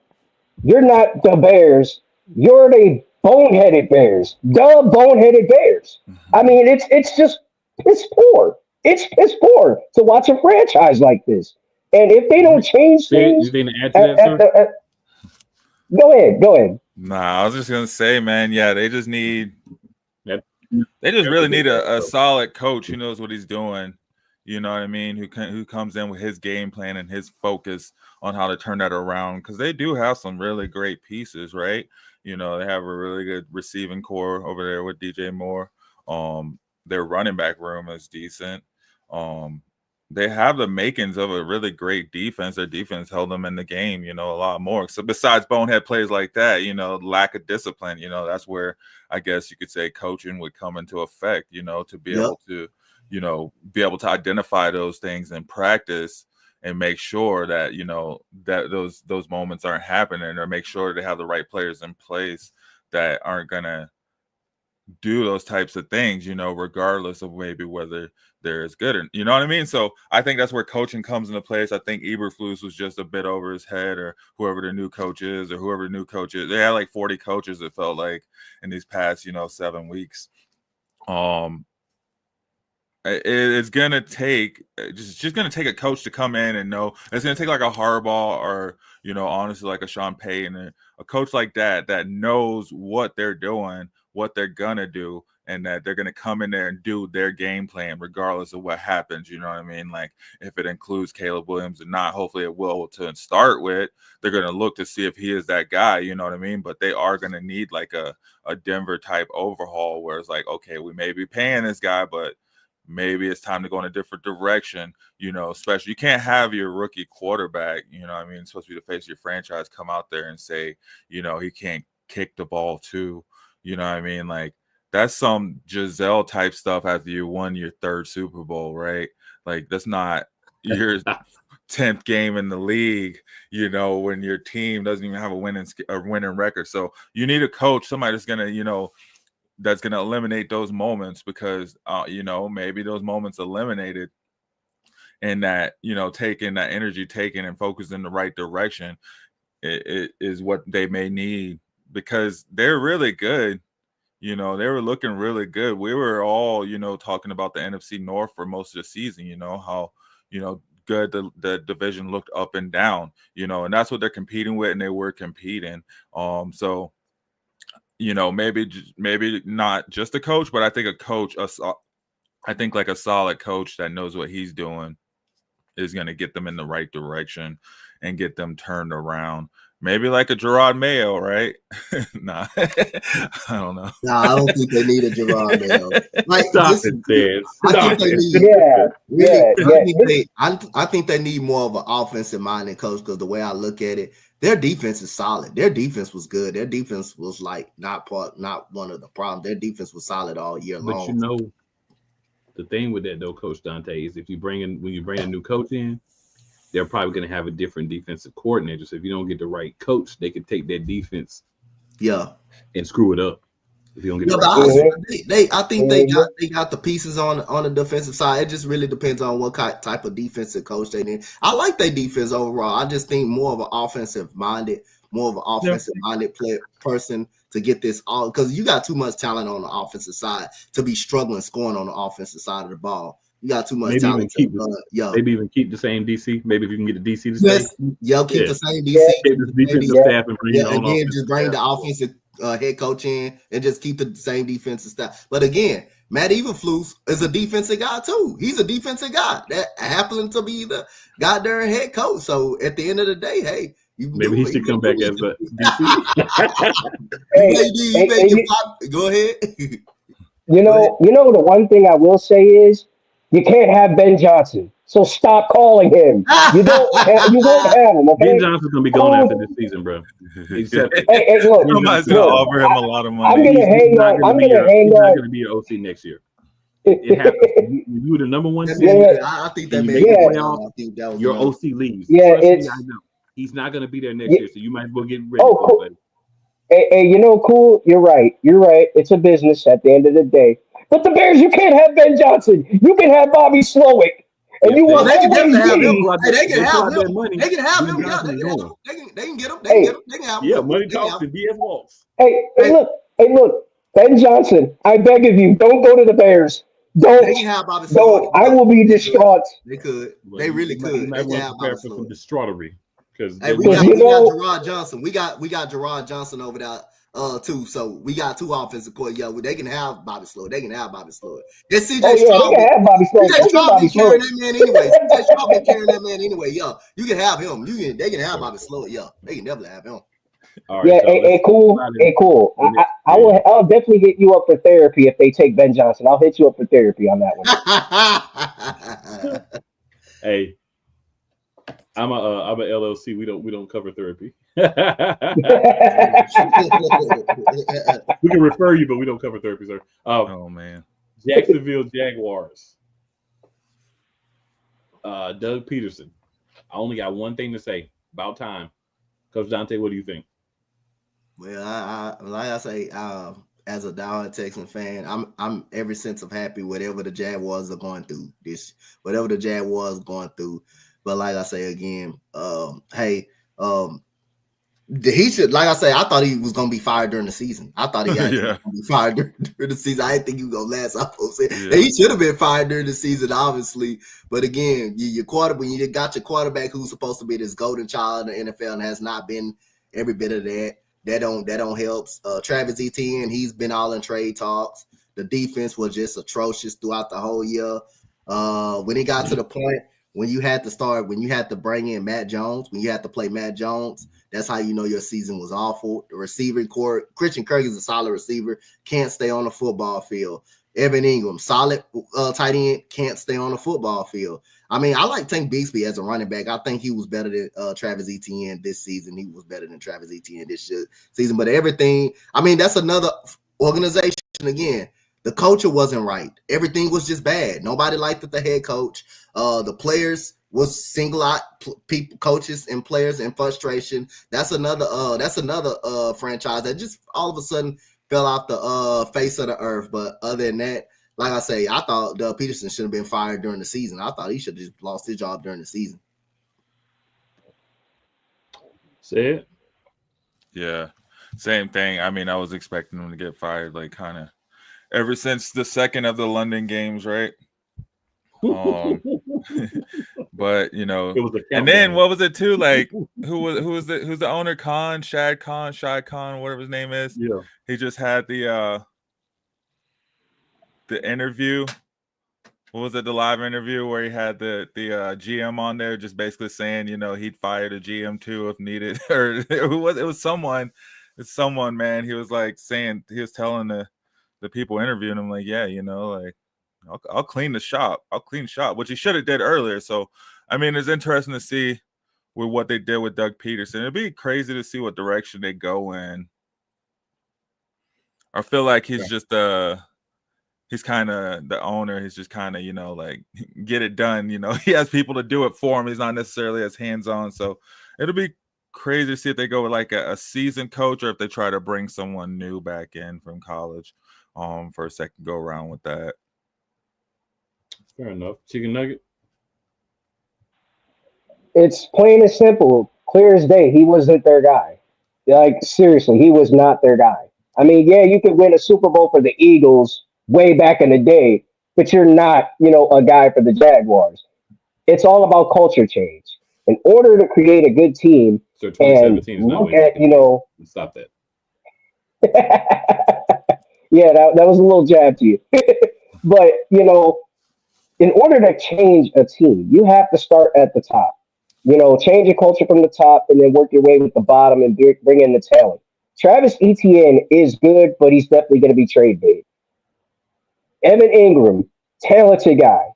you're not the Bears. You're the boneheaded Bears. The boneheaded Bears. I mean, it's poor. It's poor to watch a franchise like this. And if they don't change things, you to add to that, go ahead. Nah, I was just gonna say, man. Yeah, they just really need a solid coach who knows what he's doing. You know what I mean? Who comes in with his game plan and his focus on how to turn that around, because they do have some really great pieces, right? They have a really good receiving core over there with DJ Moore. Their running back room is decent. they have the makings of a really great defense. Their defense held them in the game, a lot more. So besides bonehead plays like that, lack of discipline, that's where I guess you could say coaching would come into effect, to be able to, be able to identify those things in practice and make sure that, that those moments aren't happening, or make sure they have the right players in place that aren't going to do those types of things, regardless of maybe whether they're as good, or you know what I mean. So I think that's where coaching comes into place. I think Eberflus was just a bit over his head, or whoever the new coach is, or whoever the new coach is. They had like 40 coaches, it felt like, in these past 7 weeks. It's gonna take just gonna take a coach to come in and know. It's gonna take like a Harbaugh, or honestly, like a Sean Payton, a coach like that knows what they're doing, what they're gonna do, and that they're gonna come in there and do their game plan regardless of what happens. You know what I mean? Like, if it includes Caleb Williams or not, hopefully it will to start with. They're gonna look to see if he is that guy. You know what I mean? But they are gonna need like a Denver type overhaul, where it's like, okay, we may be paying this guy, but maybe it's time to go in a different direction, especially you can't have your rookie quarterback, it's supposed to be the face of your franchise, come out there and say, he can't kick the ball too. You know what I mean? Like, that's some Giselle type stuff after you won your 3rd Super Bowl, right? Like, that's not your 10th game in the league, when your team doesn't even have a winning record. So you need a coach, somebody that's going to eliminate those moments, because maybe those moments eliminated, and that taking that energy, taking and focusing in the right direction, it is what they may need, because they're really good. They were looking really good. We were all talking about the NFC North for most of the season, how good the division looked up and down, and that's what they're competing with, and they were competing. So maybe not just a coach, but I think a coach, I think like a solid coach that knows what he's doing is going to get them in the right direction and get them turned around. Maybe like a Gerard Mayo, right? Nah, I don't know. No, I don't think they need a Gerard Mayo. Like, Stop it, Dan. I think they need. I think they need more of an offensive minded coach, because the way I look at it, their defense is solid. Their defense was good. Their defense was like not one of the problems. Their defense was solid all year long. But the thing with that though, Coach Dante, is when you bring a new coach in, they're probably going to have a different defensive coordinator. So if you don't get the right coach, they can take that defense, and screw it up. If you don't get the right coach. I think they got the pieces on the defensive side. It just really depends on what type of defensive coach they need. I like their defense overall. I just think more of an offensive minded person to get this all, because you got too much talent on the offensive side to be struggling scoring on the offensive side of the ball. You got too much talent. Maybe even keep the same DC. Maybe if you can get the DC to stay. Keep the same DC. Keep the defensive staff and bring it on. Again, just bring the offensive head coach in and just keep the same defensive staff. But again, Matt Eberflus is a defensive guy too. He's a defensive guy that happened to be the goddamn head coach. So at the end of the day, hey, maybe he should come back as a DC. Go ahead. The one thing I will say is, you can't have Ben Johnson, so stop calling him. You won't have him. Okay? Ben Johnson's gonna be going after this season, bro. Hey, look, somebody's gonna offer him a lot of money. I'm gonna hang on. He's not gonna be your OC next year. It happens. You were the number one seed. I think that made playoffs. I think that was your OC leaves. Yeah, I know he's not gonna be there next year, so you might as well get ready. Cool. Hey, cool. You're right. It's a business at the end of the day. But the Bears, you can't have Ben Johnson. You can have Bobby Slowick. And you want they can have him. They can have him. Money. They can have him. Yeah, they can get him. They can have him. Yeah, money talks and DS walks. Hey, look. Ben Johnson, I beg of you, don't go to the Bears. Don't. They can have Bobby Slowick. I will be distraught. They could. They really could. You might want to prepare for some distraughterry. Hey, we got Gerard Johnson. We got Gerard Johnson over there. Too. So we got 2 offensive court. Yeah, they can have Bobby Slowick. They can have Bobby Slowick. It's CJ Stroud. They can have Bobby Slowick. CJ Stroud been carrying that man anyway. CJ Stroud been carrying that man anyway. Yeah, you can have him. They can have Bobby Slowick. Yeah, they can definitely have him. All right, cool. I'll definitely hit you up for therapy if they take Ben Johnson. I'll hit you up for therapy on that one. Hey, I'm a LLC. We don't cover therapy. We can refer you, but we don't cover therapy, sir. Oh man. Jacksonville Jaguars. Doug Peterson. I only got one thing to say. About time. Coach Dante, what do you think? Well, I like I say, as a diehard Texan fan, I'm every sense of happy whatever the Jaguars are going through whatever the Jaguars going through. But like I say again, he should, like I say, I thought he was gonna be fired during the season. I thought he was gonna be fired during the season. I didn't think he was gonna last. He should have been fired during the season, obviously. But again, your quarterback, when you got your quarterback who's supposed to be this golden child in the NFL and has not been every bit of that. That don't help. Travis Etienne, he's been all in trade talks. The defense was just atrocious throughout the whole year. When it got to the point when you had to bring in Matt Jones, when you had to play Matt Jones, that's how you know your season was awful. The receiving core, Christian Kirk is a solid receiver, can't stay on the football field. Evan Ingram, solid tight end, can't stay on the football field. I mean, I like Tank Bigsby as a running back. I think he was better than Travis Etienne this season. He was better than Travis Etienne this season. But everything, I mean, that's another organization again. The culture wasn't right. Everything was just bad. Nobody liked the head coach. The players was single out people, coaches and players in frustration. That's another franchise that just all of a sudden fell off the face of the earth. But other than that, like I say, I thought Doug Peterson should have been fired during the season. I thought he should have just lost his job during the season. Say it. Yeah, same thing. I mean, I was expecting him to get fired, like kind of ever since the second of the London games, right? But you know, It was a and then countdown. what was it too? Like who's the owner? Shad Khan, whatever his name is. Yeah. He just had the interview. What was it? The live interview where he had the GM on there, just basically saying, you know, he'd fire the GM too if needed, or it was someone. It's someone, man. He was like saying, he was telling the people interviewing him, like, yeah, you know, like I'll clean the shop. I'll clean shop, which he should have did earlier. So, I mean, it's interesting to see with what they did with Doug Peterson. It'd be crazy to see what direction they go in. I feel like he's just he's kind of the owner. He's just kind of, you know, like get it done. You know, he has people to do it for him. He's not necessarily as hands-on. So it'll be crazy to see if they go with like a seasoned coach or if they try to bring someone new back in from college for a second go around with that. Fair enough. Chicken nugget. It's plain and simple, clear as day. He wasn't their guy. Like, seriously, he was not their guy. I mean, yeah, you could win a Super Bowl for the Eagles way back in the day, but you're not, you know, a guy for the Jaguars. It's all about culture change. In order to create a good team, So 2017 is not look way at, you know, Stop that. yeah, that was a little jab to you. But, you know, in order to change a team, you have to start at the top. You know, change your culture from the top and then work your way with the bottom and bring in the talent. Travis Etienne is good, but he's definitely going to be trade bait. Evan Ingram, talented guy.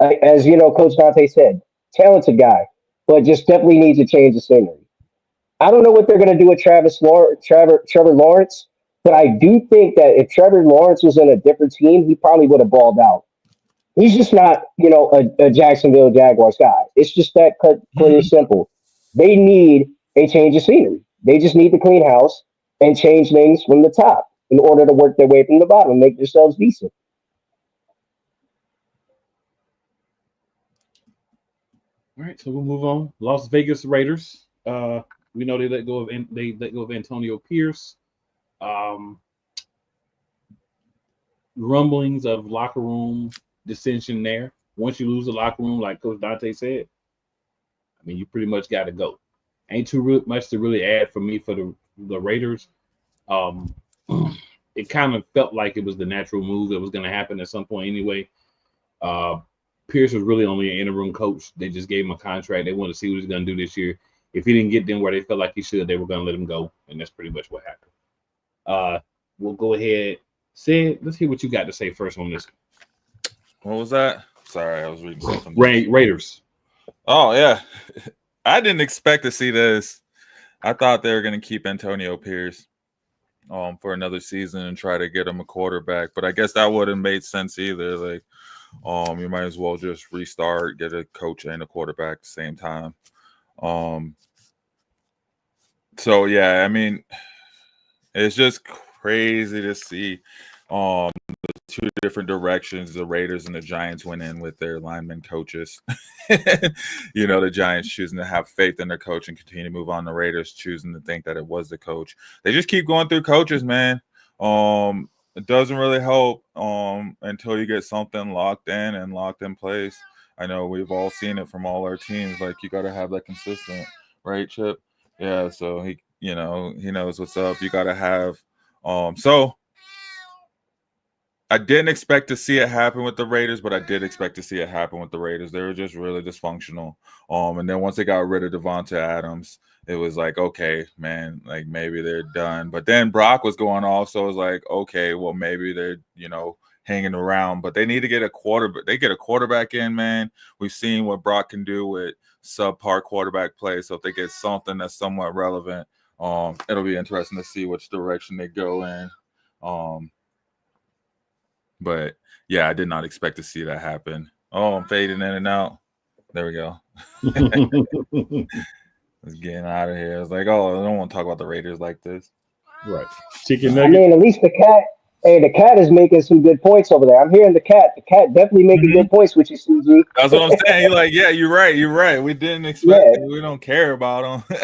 As you know, Coach Dante said, talented guy, but just definitely needs to change the scenery. I don't know what they're going to do with Trevor Lawrence, but I do think that if Trevor Lawrence was in a different team, he probably would have balled out. He's just not, you know, a Jacksonville Jaguars guy. It's just that clear and simple. They need a change of scenery. They just need to clean house and change things from the top in order to work their way from the bottom and make themselves decent. All right, so we'll move on. Las Vegas Raiders. We know they let go of Antonio Pierce. Rumblings of locker room dissension there. Once you lose the locker room, like Coach Dante said, I mean, you pretty much got to go. Ain't too much to really add for me for the Raiders. It kind of felt like it was the natural move that was going to happen at some point anyway. Pierce was really only an interim coach. They just gave him a contract. They wanted to see what he's going to do this year. If he didn't get them where they felt like he should, they were going to let him go, and that's pretty much what happened. We'll go ahead. Sid, let's hear what you got to say first on this. What was that? Sorry, I was reading something. Raiders. Oh yeah, I didn't expect to see this. I thought they were going to keep Antonio Pierce for another season and try to get him a quarterback, but I guess that wouldn't made sense either. Like, you might as well just restart, get a coach and a quarterback at the same time. So yeah, I mean, it's just crazy to see the two different directions the Raiders and the Giants went in with their lineman coaches. The Giants choosing to have faith in their coach and continue to move on. The Raiders choosing to think that it was the coach. They just keep going through coaches, man. It doesn't really help until you get something locked in and locked in place. I know we've all seen it from all our teams. Like, you got to have that consistent, right, Chip? Yeah, so he knows what's up. You got to have so I didn't expect to see it happen with the Raiders, but I did expect to see it happen with the Raiders. They were just really dysfunctional. And then once they got rid of Devonta Adams, it was like, okay, man, like maybe they're done. But then Brock was going off, so it was like, okay, well, maybe they're, hanging around. But they need to get a quarterback. They get a quarterback in, man. We've seen what Brock can do with subpar quarterback play. So if they get something that's somewhat relevant, it'll be interesting to see which direction they go in. But yeah, I did not expect to see that happen. Oh, I'm fading in and out. There we go. Let's getting out of here. I was like, oh, I don't want to talk about the Raiders like this. Right. Chicken I nugget. mean, at least the cat. Hey, the cat is making some good points over there. I'm hearing the cat. The cat definitely making good points with you, CG. That's what I'm saying. You're like, yeah, you're right. You're right. We didn't expect it. We don't care about them.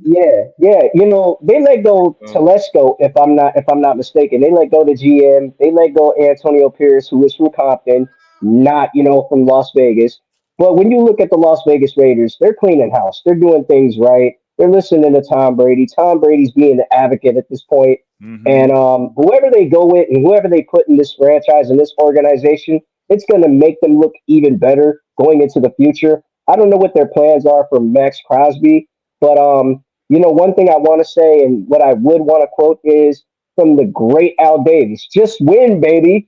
Yeah. They let go Telesco, if I'm not mistaken. They let go the GM. They let go Antonio Pierce, who is from Compton, not from Las Vegas. But when you look at the Las Vegas Raiders, they're cleaning house. They're doing things right. They're listening to Tom Brady. Tom Brady's being the advocate at this point. And whoever they go with and whoever they put in this franchise and this organization, it's going to make them look even better going into the future. I don't know what their plans are for Max Crosby, but one thing I want to say and what I would want to quote is from the great Al Davis: "Just win, baby."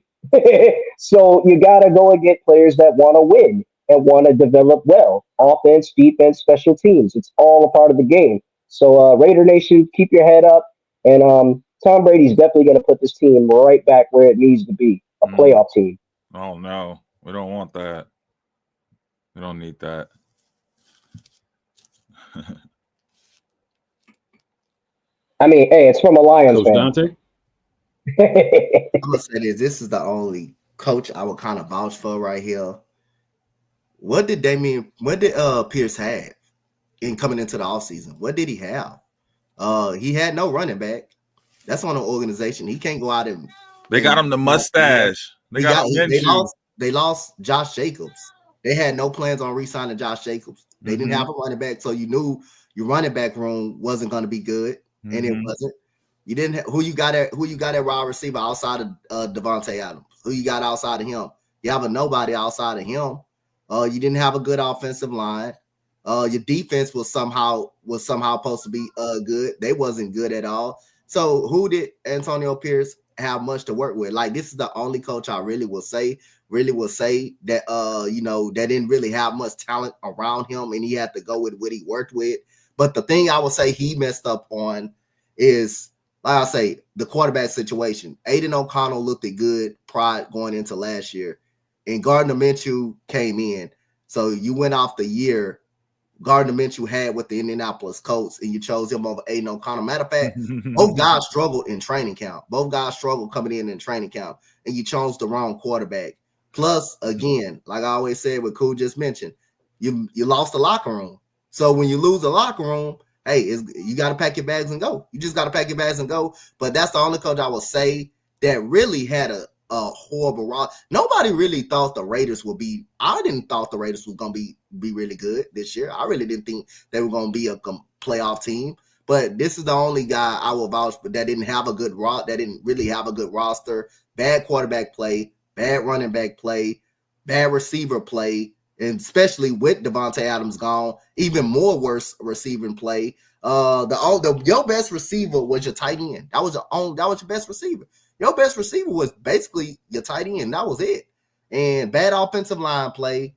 So you got to go and get players that want to win and want to develop well, offense, defense, special teams. It's all a part of the game. So Raider Nation, keep your head up, and Tom Brady's definitely going to put this team right back where it needs to be, a playoff team. Oh, no. We don't want that. We don't need that. I mean, hey, it's from a Lions fan. Dante? I'm gonna say this. This is the only coach I would kind of vouch for right here. What did Pierce have in coming into the offseason? What did he have? He had no running back. That's on an organization. He can't go out and they got him the mustache. They lost Josh Jacobs. They had no plans on re-signing Josh Jacobs. They didn't have a running back, so you knew your running back room wasn't going to be good, and it wasn't. You didn't have, who you got at wide receiver outside of Devontae Adams. Who you got outside of him? You have a nobody outside of him. You didn't have a good offensive line. Your defense was somehow supposed to be good. They wasn't good at all. So who did Antonio Pierce have much to work with? Like, this is the only coach I really will say that that didn't really have much talent around him, and he had to go with what he worked with. But the thing I would say he messed up on is, like I say, the quarterback situation. Aiden O'Connell looked at good pride going into last year, and Gardner Minshew came in. So you went off the year Gardner Minshew had with the Indianapolis Colts, and you chose him over Aiden O'Connell. Matter of fact, both guys struggled in training camp. Both guys struggled coming in training camp, and you chose the wrong quarterback. Plus, again, like I always said, what Cool just mentioned, you lost the locker room. So when you lose the locker room, hey, you got to pack your bags and go. You just got to pack your bags and go. But that's the only coach I will say that really had a horrible roster. Nobody really thought the Raiders would be. I didn't thought the Raiders was going to be really good this year. I really didn't think they were going to be a playoff team. But this is the only guy I will vouch for that didn't have a good that didn't really have a good roster. Bad quarterback play, bad running back play, bad receiver play, and especially with Devontae Adams gone, even more worse receiving play. Your best receiver was your tight end. That was your best receiver. Your best receiver was basically your tight end. That was it. And bad offensive line play.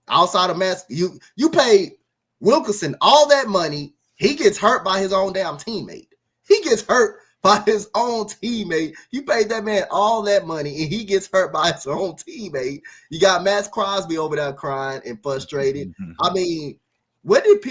outside of Mass, you paid Wilkerson all that money. He gets hurt by his own damn teammate. He gets hurt by his own teammate. You paid that man all that money, and he gets hurt by his own teammate. You got Max Crosby over there crying and frustrated. I mean, what did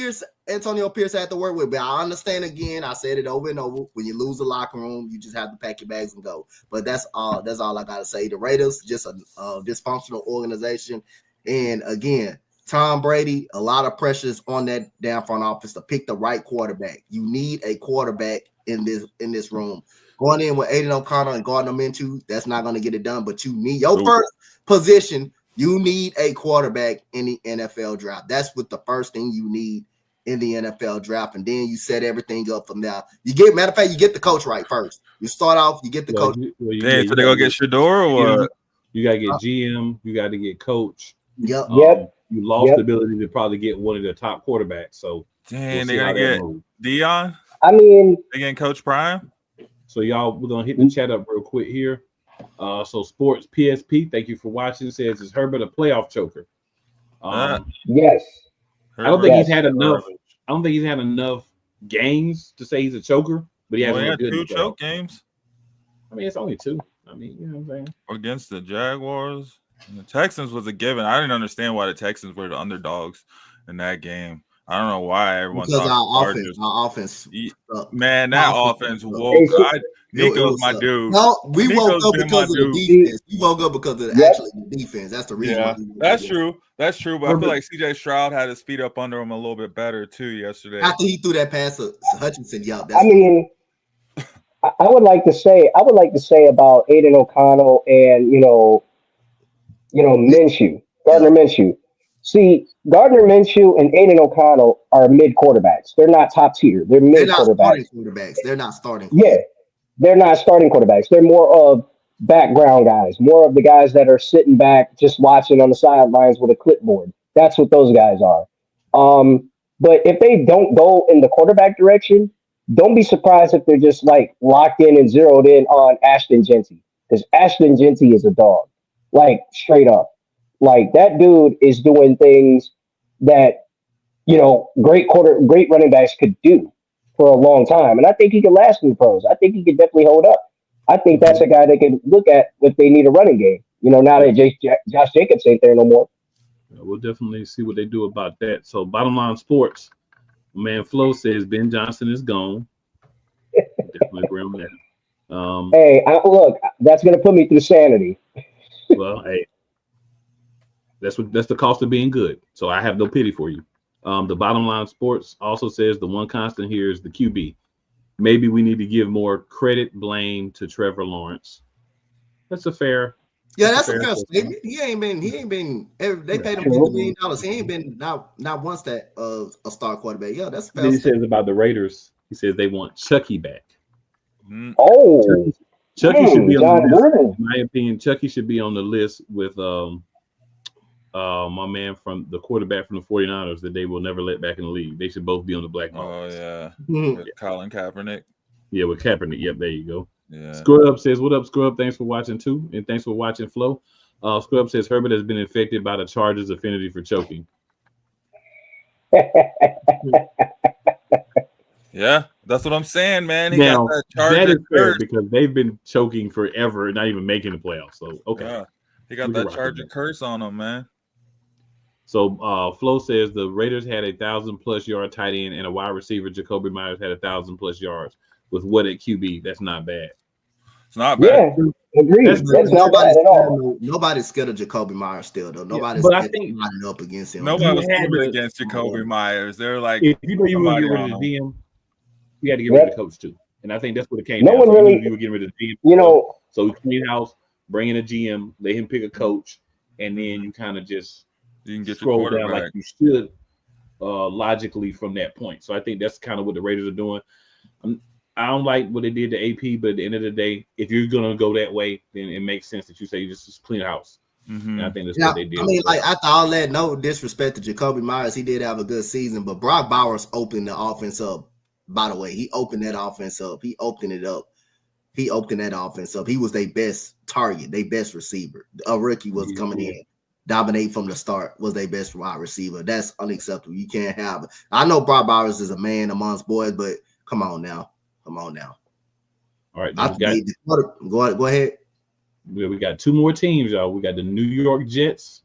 Antonio Pierce have to work with? But I understand again. I said it over and over. When you lose the locker room, you just have to pack your bags and go. But that's all. That's all I gotta say. The Raiders just a dysfunctional organization, and again, Tom Brady, a lot of pressures on that damn front office to pick the right quarterback. You need a quarterback in this room. Going in with Aiden O'Connell and Gardner Minshew, that's not going to get it done. But you need your first position. You need a quarterback in the NFL draft. That's what the first thing you need in the NFL draft, and then you set everything up from there. Matter of fact, you get the coach right first. You start off, you get the coach. So they go get Shador or what? You got to get GM. You got to get coach. Yep. You lost the ability to probably get one of the top quarterbacks. So they're gonna get Dion. I mean, they getting Coach Prime. So y'all, we're gonna hit the chat up real quick here. So Sports PSP, thank you for watching. Says, is Herbert a playoff choker? Yes. I don't think he's had enough. I don't think he's had enough games to say he's a choker, but he has had 2 choke games. I mean, it's only 2. I mean, you know what I'm saying? Against the Jaguars. And the Texans was a given. I didn't understand why the Texans were the underdogs in that game. I don't know why everyone because our offense. Man, that offense woke. Nico's my dude. No, we woke up because of the defense. We woke up because of actually the defense. That's the reason. Yeah, that's true. That's true. But I feel like CJ Stroud had his feet up under him a little bit better too yesterday. After he threw that pass to Hutchinson, I would like to say about Aiden O'Connell and Minshew, Gardner Minshew. See, Gardner Minshew and Aiden O'Connell are mid quarterbacks. They're not top tier. They're mid quarterbacks. They're not starting. Yeah, they're not starting quarterbacks. They're more of background guys, more of the guys that are sitting back just watching on the sidelines with a clipboard. That's what those guys are. But if they don't go in the quarterback direction, don't be surprised if they're just like locked in and zeroed in on Ashton Genty, because Ashton Genty is a dog, like straight up. Like that dude is doing things that great running backs could do for a long time, and I think he could last in the pros. I think he could definitely hold up. I think that's a guy they can look at if they need a running game. Now that Josh Jacobs ain't there no more. We'll definitely see what they do about that. So, bottom line sports, man, Flo says Ben Johnson is gone. Definitely agree on that. Hey, look, that's gonna put me through sanity. Well, hey. That's the cost of being good. So I have no pity for you. The bottom line sports also says the one constant here is the QB. Maybe we need to give more blame to Trevor Lawrence. That's a fair. Yeah, that's a fair statement. He ain't been. They paid him $50 million. He ain't been not once that a star quarterback. Yeah, that's a fair. Then he says about the Raiders. He says they want Chucky back. Oh, Chucky should be on the list. In my opinion, Chucky should be on the list with my man from the quarterback from the 49ers that they will never let back in the league. They should both be on the black market. Oh, yeah. Colin Kaepernick. Yeah, with Kaepernick. Yep, there you go. Yeah. Scrub says, what up, Scrub? Thanks for watching, too. And thanks for watching, Flo. Scrub says, Herbert has been infected by the Chargers' affinity for choking. Yeah, that's what I'm saying, man. He now, got that Charger that is fair curse because they've been choking forever and not even making the playoffs. So, okay. Yeah, he got that Charger curse on him, man. So Flo says the Raiders had 1,000+ yard tight end and a wide receiver. Jacoby Myers had 1,000+ yards with what at QB? That's not bad. It's not bad. Yeah, agreed. That's not bad at all. Nobody's scared of Jacoby Myers still, though. Nobody's lining up against him. Nobody was moving against Jacoby Myers. They're like, if you know you were get rid of the GM, you had to get rid of the coach too. And I think that's what it came down. No one really. You were getting rid of the GM. So clean house, bring in a GM, let him pick a coach, and then you kind of just. You can get scroll down like you should logically from that point. So I think that's kind of what the Raiders are doing. I don't like what they did to AP, but at the end of the day, if you're going to go that way, then it makes sense that you say you just clean house. And I think that's what they did. I mean, like after all that, no disrespect to Jacoby Myers, he did have a good season, but Brock Bowers opened the offense up. By the way, he opened that offense up. He opened it up. He opened that offense up. He was their best target, their best receiver. A rookie was coming in. dominate from the start was their best wide receiver. That's unacceptable. You can't have it. I know Brock Bowers is a man amongst boys, but come on now. All right, Go ahead. We got two more teams, y'all. We got the New York Jets.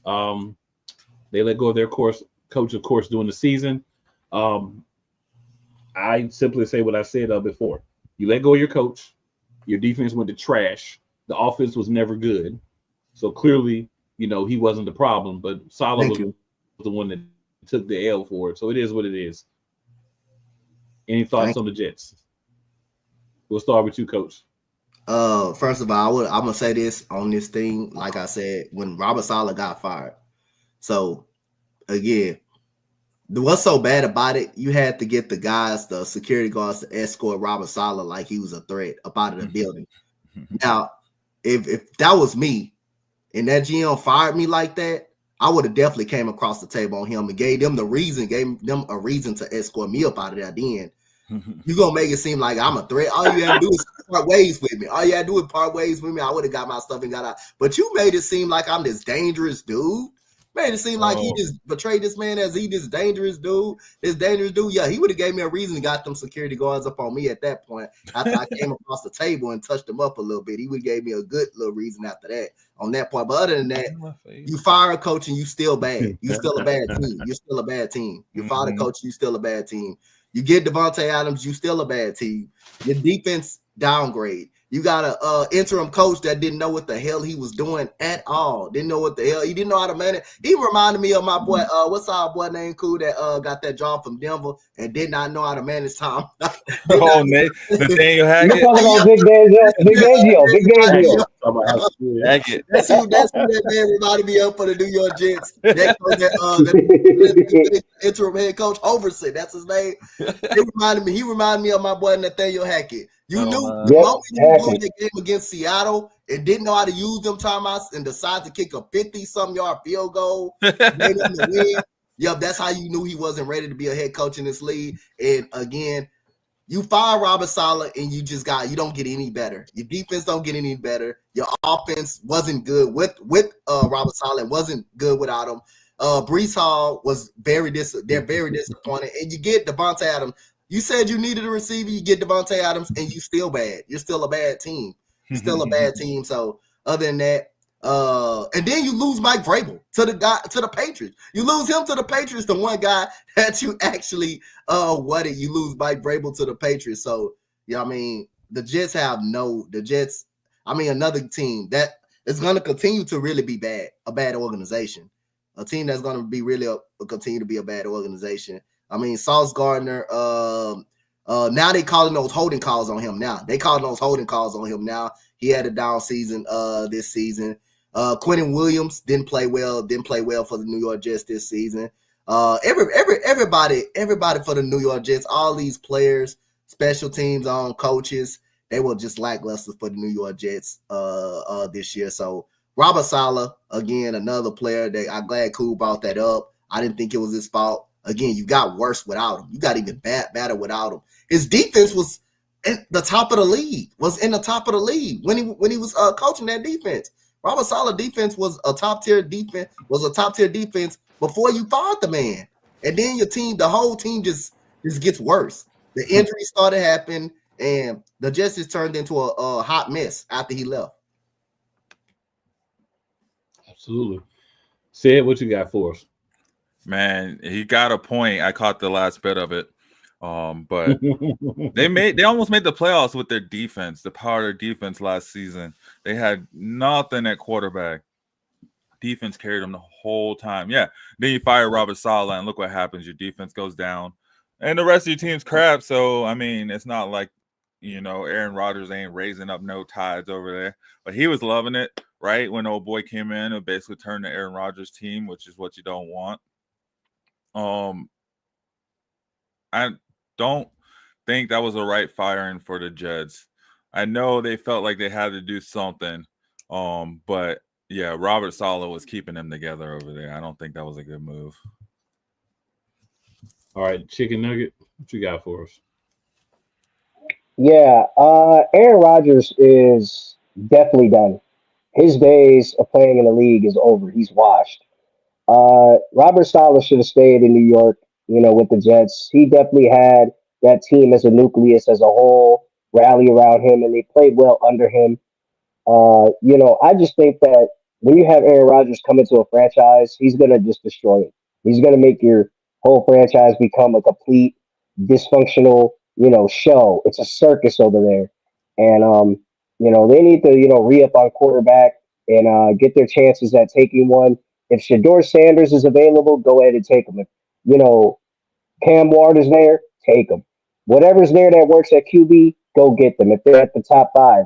They let go of their coach, of course, during the season. I simply say what I said before. You let go of your coach. Your defense went to trash. The offense was never good. So clearly, he wasn't the problem, but Saleh was the one that took the L for it. So it is what it is. Any thoughts on the Jets? We'll start with you, Coach. First of all, I'm gonna say this on this thing. Like I said, when Robert Saleh got fired. So again, what's so bad about it? You had to get the security guards, to escort Robert Saleh like he was a threat up out of the building. Now, if that was me and that GM fired me like that, I would have definitely came across the table on him and gave them a reason to escort me up out of there. Then you're gonna make it seem like I'm a threat. All you have to do is part ways with me. I would have got my stuff and got out. But you made it seem like I'm this dangerous dude. Made it seem like he just betrayed this man as he this dangerous dude. Yeah, he would have gave me a reason and got them security guards up on me at that point. After I came across the table and touched him up a little bit, he would have gave me a good little reason after that on that point. But other than that, you fire a coach and you still bad. You still a bad team. You're still a bad team. You fire a coach, you still a bad team. You get Devontae Adams, you still a bad team. Your defense downgrade. You got a interim coach that didn't know what the hell he was doing at all. Didn't know what the hell. He didn't know how to manage. He reminded me of my boy, what's our boy named Cool that got that job from Denver and did not know how to manage time. Nathaniel Hackett. You're talking about Big Dangio. That's who that man reminded me of for the New York Jets. That interim head coach Overson. That's his name. He reminded me of my boy Nathaniel Hackett. You knew the game against Seattle and didn't know how to use them timeouts and decided to kick a 50-some yard field goal. Made them to win. Yep, that's how you knew he wasn't ready to be a head coach in this league. And again, you fire Robert Saleh and you don't get any better. Your defense don't get any better. Your offense wasn't good with Robert Saleh, wasn't good without him. Breece Hall was very disappointed. And you get Devontae Adams. You said you needed a receiver, you get Devontae Adams, and you still bad. You're still a bad team. So other than that, and then you lose Mike Vrabel to the Patriots. You lose him to the Patriots, the one guy that you actually you lose Mike Vrabel to the Patriots. So the Jets another team that is gonna continue to really be bad, a bad organization. A team that's gonna be really continue to be a bad organization. Sauce Gardner, now they calling those holding calls on him now. He had a down season this season. Quentin Williams didn't play well for the New York Jets this season. Everybody for the New York Jets, all these players, special teams on coaches, they were just lackluster for the New York Jets this year. So Robert Saleh, again, another player that I'm glad Cool brought that up. I didn't think it was his fault. Again, you got worse without him. You got even better without him. His defense was in the top of the league. When he was coaching that defense. Robert Saleh defense was a top tier defense. Before you fired the man, and then the whole team just gets worse. The injuries started happening, and the Jets just turned into a hot mess after he left. Absolutely. Sid, what you got for us? Man, he got a point. I caught the last bit of it. But they almost made the playoffs with their defense, the power of their defense last season. They had nothing at quarterback. Defense carried them the whole time. Yeah. Then you fire Robert Saleh, and look what happens. Your defense goes down. And the rest of your team's crap. So, it's not like, Aaron Rodgers ain't raising up no tides over there. But he was loving it, right? When old boy came in and basically turned the Aaron Rodgers team, which is what you don't want. I don't think that was the right firing for the Jets. I know they felt like they had to do something. But yeah, Robert Saleh was keeping them together over there. I don't think that was a good move. All right, Chicken Nugget, what you got for us? Yeah, Aaron Rodgers is definitely done. his days of playing in the league is over. He's washed. Robert Saleh should have stayed in New York, with the Jets. He definitely had that team as a nucleus as a whole rally around him, and they played well under him. I just think that when you have Aaron Rodgers come into a franchise, he's gonna just destroy it. He's gonna make your whole franchise become a complete dysfunctional, show. It's a circus over there, and they need to, re-up on quarterback and get their chances at taking one. If Shador Sanders is available, go ahead and take him. If Cam Ward is there, take him. Whatever's there that works at QB, go get them. If they're at the top five.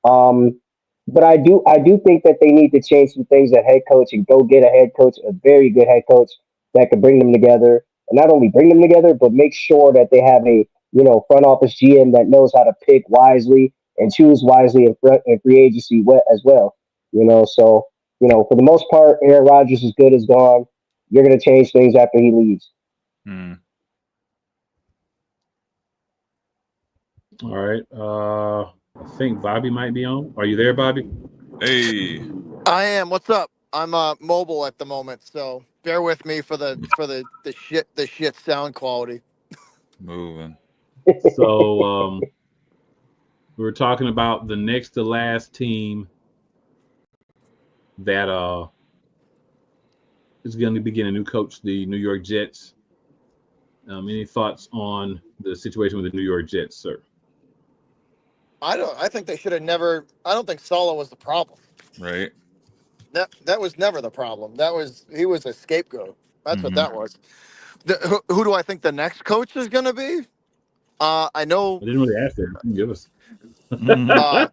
Um, but I do think that they need to change some things at head coach and go get a head coach, a very good head coach that could bring them together, and not only bring them together, but make sure that they have a front office GM that knows how to pick wisely and choose wisely in free agency as well. So for the most part, Aaron Rodgers is good as gone. You're going to change things after he leaves. Hmm. All right. I think Bobby might be on. Are you there, Bobby? Hey, I am. What's up? I'm mobile at the moment, so bear with me for the shit sound quality. moving. So we were talking about the next to last team that is going to be getting a new coach, the New York Jets. Any thoughts on the situation with the New York Jets, sir? I think they should have never. I don't think Sala was the problem. Right. That was never the problem. He was a scapegoat. That's what Mhm. that was. Who do I think the next coach is going to be? I know. I didn't really ask that. You can give us. Mhm.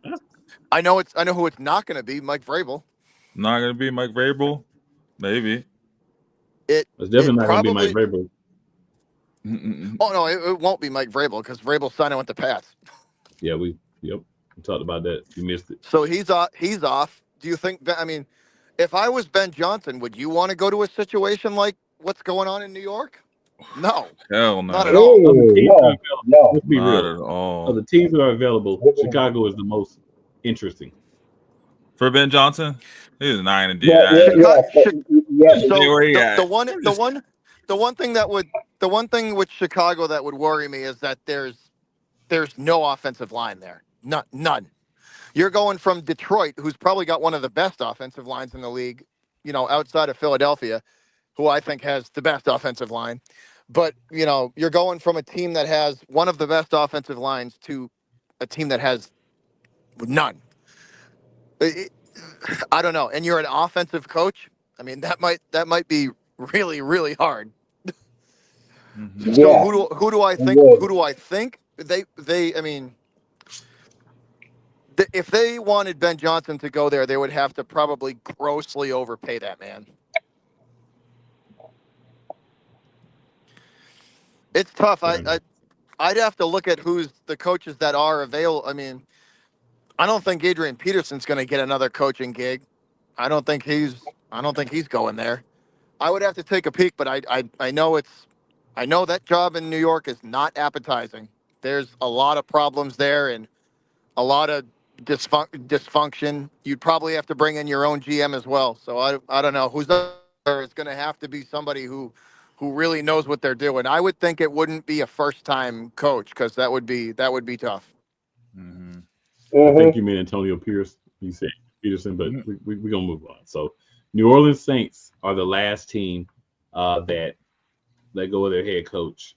I know who it's not going to be. Mike Vrabel. Not gonna be Mike Vrabel. Maybe. It's definitely not going to be Mike Vrabel. Mm-mm. Oh no, it won't be Mike Vrabel because Vrabel signed with the Pats. Yeah, we talked about that. You missed it. So he's off. Do you think? I mean, if I was Ben Johnson, would you want to go to a situation like what's going on in New York? No, Hell no. not at all. Of the teams that are available, No. let's be Not real. at all. Of the teams that are available, Chicago is the most interesting. For Ben Johnson, he's not gonna do Yeah, that. So Stay where he at. the one thing with Chicago that would worry me is that there's no offensive line there. None. You're going from Detroit, who's probably got one of the best offensive lines in the league, outside of Philadelphia, who I think has the best offensive line. But, you're going from a team that has one of the best offensive lines to a team that has none. I don't know. And you're an offensive coach. I mean, that might be really, really hard. Mhm. So Yeah, who do I think? would. Who do I think they? I mean, if they wanted Ben Johnson to go there, they would have to probably grossly overpay that man. It's tough. I'd have to look at who's the coaches that are available. I mean, I don't think Adrian Peterson's going to get another coaching gig. I don't think he's going there. I would have to take a peek, but I know that job in New York is not appetizing. There's a lot of problems there and a lot of dysfunction. You'd probably have to bring in your own GM as well. So I don't know who's there. It's going to have to be somebody who really knows what they're doing. I would think it wouldn't be a first time coach because that would be tough. Mhm. I think you mean Antonio Pierce. You said Peterson, but we're going to move on. So New Orleans Saints are the last team that let go of their head coach.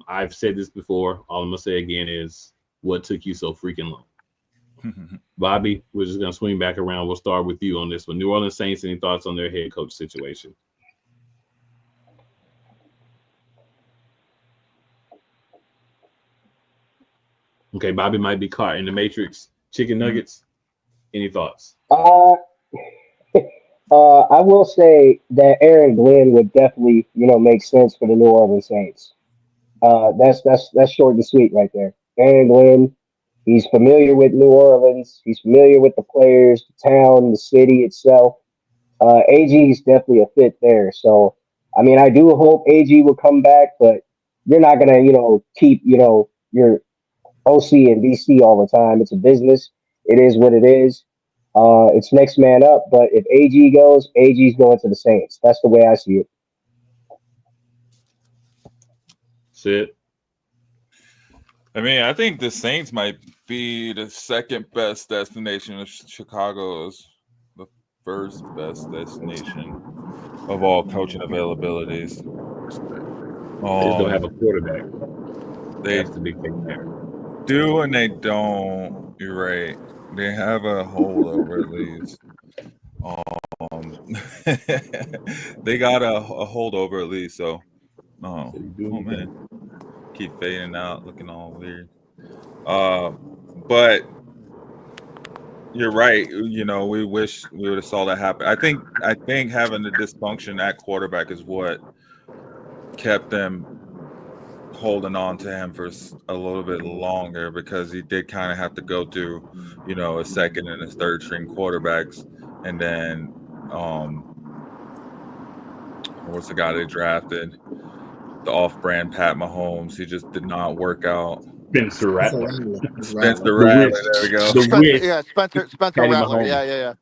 I've said this before. All I'm going to say again is what took you so freaking long? Bobby, we're just going to swing back around. We'll start with you on this one. New Orleans Saints, any thoughts on their head coach situation? Okay, Bobby might be caught in the Matrix. Chicken nuggets, any thoughts? I will say that Aaron Glenn would definitely, make sense for the New Orleans Saints. That's short and sweet right there. Aaron Glenn, he's familiar with New Orleans. He's familiar with the players, the town, the city itself. AG is definitely a fit there. So, I mean, I do hope AG will come back, but you're not gonna, keep, your OC and DC all the time. It's a business. It is what it is. It's next man up. But if AG goes, AG's going to the Saints. That's the way I see it. Sid. I mean, I think the Saints might be the second best destination if Chicago is the first best destination of all coaching availabilities. They just don't have a quarterback. They That's the big thing there. do and they don't. You're right. They have a holdover at least. They got a holdover at least. So, oh man, keep fading out, looking all weird. But you're right. You know, we wish we would have saw that happen. I think having the dysfunction at quarterback is what kept them holding on to him for a little bit longer, because he did kind of have to go through, you know, a second and his third string quarterbacks, and then what's the guy they drafted? The off-brand Pat Mahomes. He just did not work out. Spencer Rattler. Spencer Rattler. There we go. Spencer Rattler. Mahomes.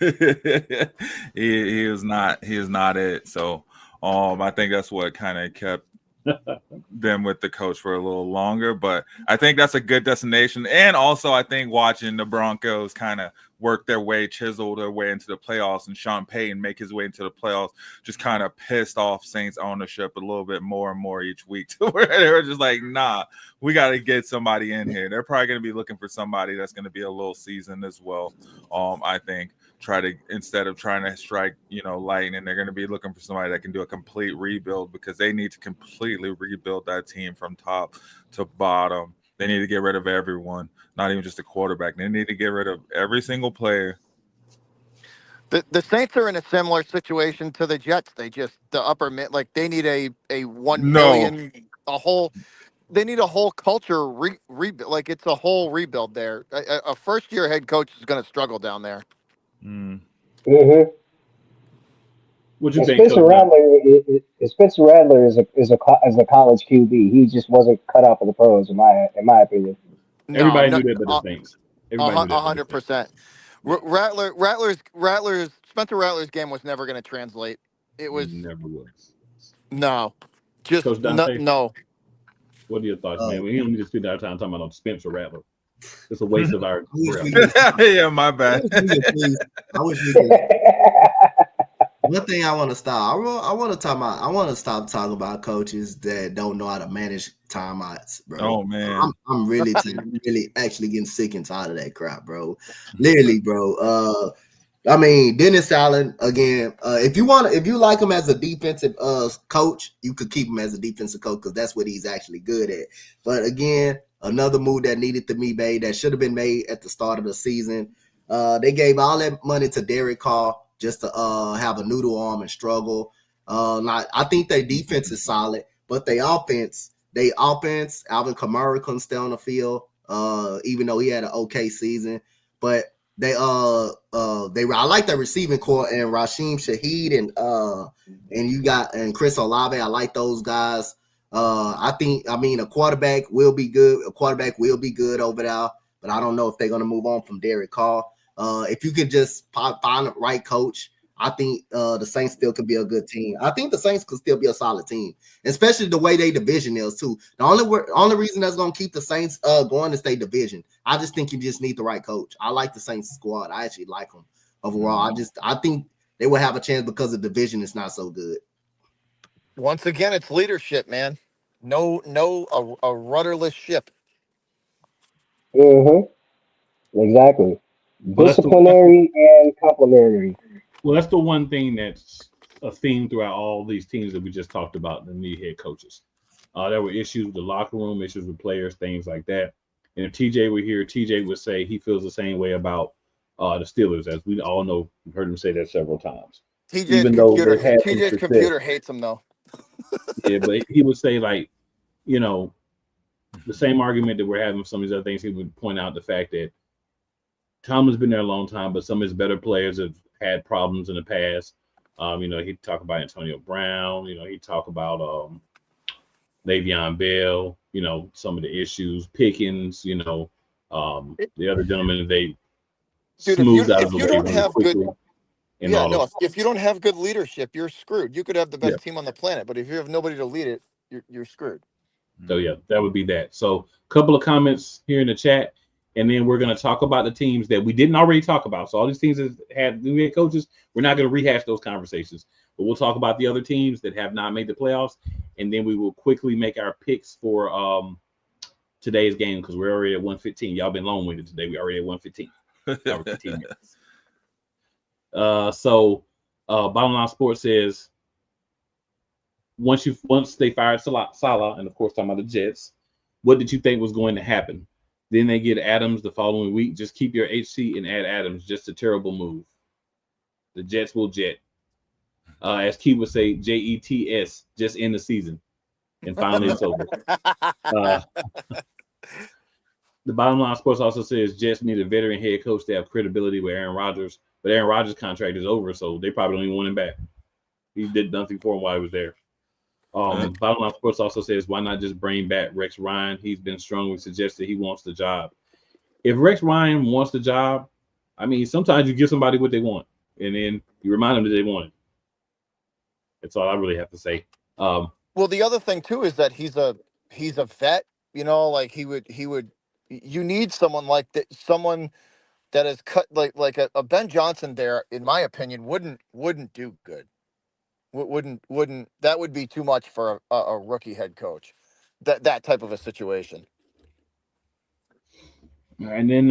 Yeah. He is not it. So I think that's what kind of kept them with the coach for a little longer. But I think that's a good destination. And also I think watching the Broncos kind of work their way, chisel their way into the playoffs, and Sean Payton make his way into the playoffs just kind of pissed off Saints ownership a little bit more and more each week, to where they were just like, nah, we got to get somebody in here. They're probably going to be looking for somebody that's going to be a little seasoned as well. I think instead of trying to strike, you know, lightning, they're going to be looking for somebody that can do a complete rebuild, because they need to completely rebuild that team from top to bottom. They need to get rid of everyone, not even just the quarterback. They need to get rid of every single player. The Saints are in a similar situation to the Jets. They just the upper mid, like they need a 1 million, they need a whole culture rebuild. Like it's a whole rebuild there. A first year head coach is going to struggle down there. Mm-hmm. What you think, Spencer Rattler is a college QB. He just wasn't cut out for the pros, in my opinion. Everybody knew that, but the Saints. 100%. Spencer Rattler's game was never going to translate. It was never was. No, just Coach Dante? no. What are your thoughts, man? We don't need to spend our time talking about Spencer Rattler. It's a waste of our breath. Yeah, my bad. I wish we could. One thing I want to stop. I want to stop talking about coaches that don't know how to manage timeouts, bro. Oh man, I'm really actually getting sick and tired of that crap, bro. Literally, bro. I mean, Dennis Allen again. If you like him as a defensive coach, you could keep him as a defensive coach, because that's what he's actually good at. But again, another move that needed to be made, that should have been made at the start of the season. They gave all that money to Derek Carr just to have a noodle arm and struggle. I think their defense is solid, but their offense, Alvin Kamara couldn't stay on the field, even though he had an okay season. But I like their receiving core, and Rashim Shaheed and Chris Olave. I like those guys. A quarterback will be good. A quarterback will be good over there, but I don't know if they're going to move on from Derek Carr. If you could just find the right coach, I think the Saints still could be a good team. I think the Saints could still be a solid team, especially the way they division is too. The only reason that's going to keep the Saints going is their division. I just think you just need the right coach. I like the Saints squad. I actually like them overall. I think they will have a chance because the division is not so good. Once again, it's leadership, man. A rudderless ship. Mm-hmm. Exactly. Disciplinary and complementary. Well, that's the one thing that's a theme throughout all these teams that we just talked about, the new head coaches. There were issues with the locker room, issues with players, things like that. And if TJ were here, TJ would say he feels the same way about the Steelers, as we all know. We've heard him say that several times. TJ's computer hates him, though. Yeah, but he would say, like, you know, the same argument that we're having with some of these other things. He would point out the fact that Tomlin's been there a long time, but some of his better players have had problems in the past. He'd talk about Antonio Brown. He'd talk about Le'Veon Bell. Some of the issues, Pickens. The other gentleman, Dude, smoothed out of if the you way don't really have quickly. good, And yeah, all no, of if you don't have good leadership, you're screwed. You could have the Yeah. best team on the planet, but if you have nobody to lead it, you're screwed. So yeah, that would be that. So a couple of comments here in the chat, and then we're going to talk about the teams that we didn't already talk about. So all these teams that had new head coaches, we're not going to rehash those conversations, but we'll talk about the other teams that have not made the playoffs, and then we will quickly make our picks for today's game because we're already at 1:15. Y'all been long-winded today. We already at 1:15. Now we're 15 minutes. Bottom Line Sports says once they fired Salah, and of course talking about the Jets, what did you think was going to happen? Then they get Adams the following week. Just keep your HC and add Adams. Just a terrible move. The Jets will jet. As Key would say, JETS, just end the season. And finally it's over. The Bottom Line Sports also says Jets need a veteran head coach to have credibility with Aaron Rodgers. But Aaron Rodgers' contract is over, so they probably don't even want him back. He did nothing for him while he was there. Bottom Line Sports also says, why not just bring back Rex Ryan? He's been strongly suggested he wants the job. If Rex Ryan wants the job, I mean, sometimes you give somebody what they want, and then you remind them that they want it. That's all I really have to say. Well, the other thing too is that he's a vet. You know, like he would. You need someone like that. Someone that is cut like a Ben Johnson. There, in my opinion, wouldn't do good. Wouldn't that would be too much for a rookie head coach, that type of a situation. And then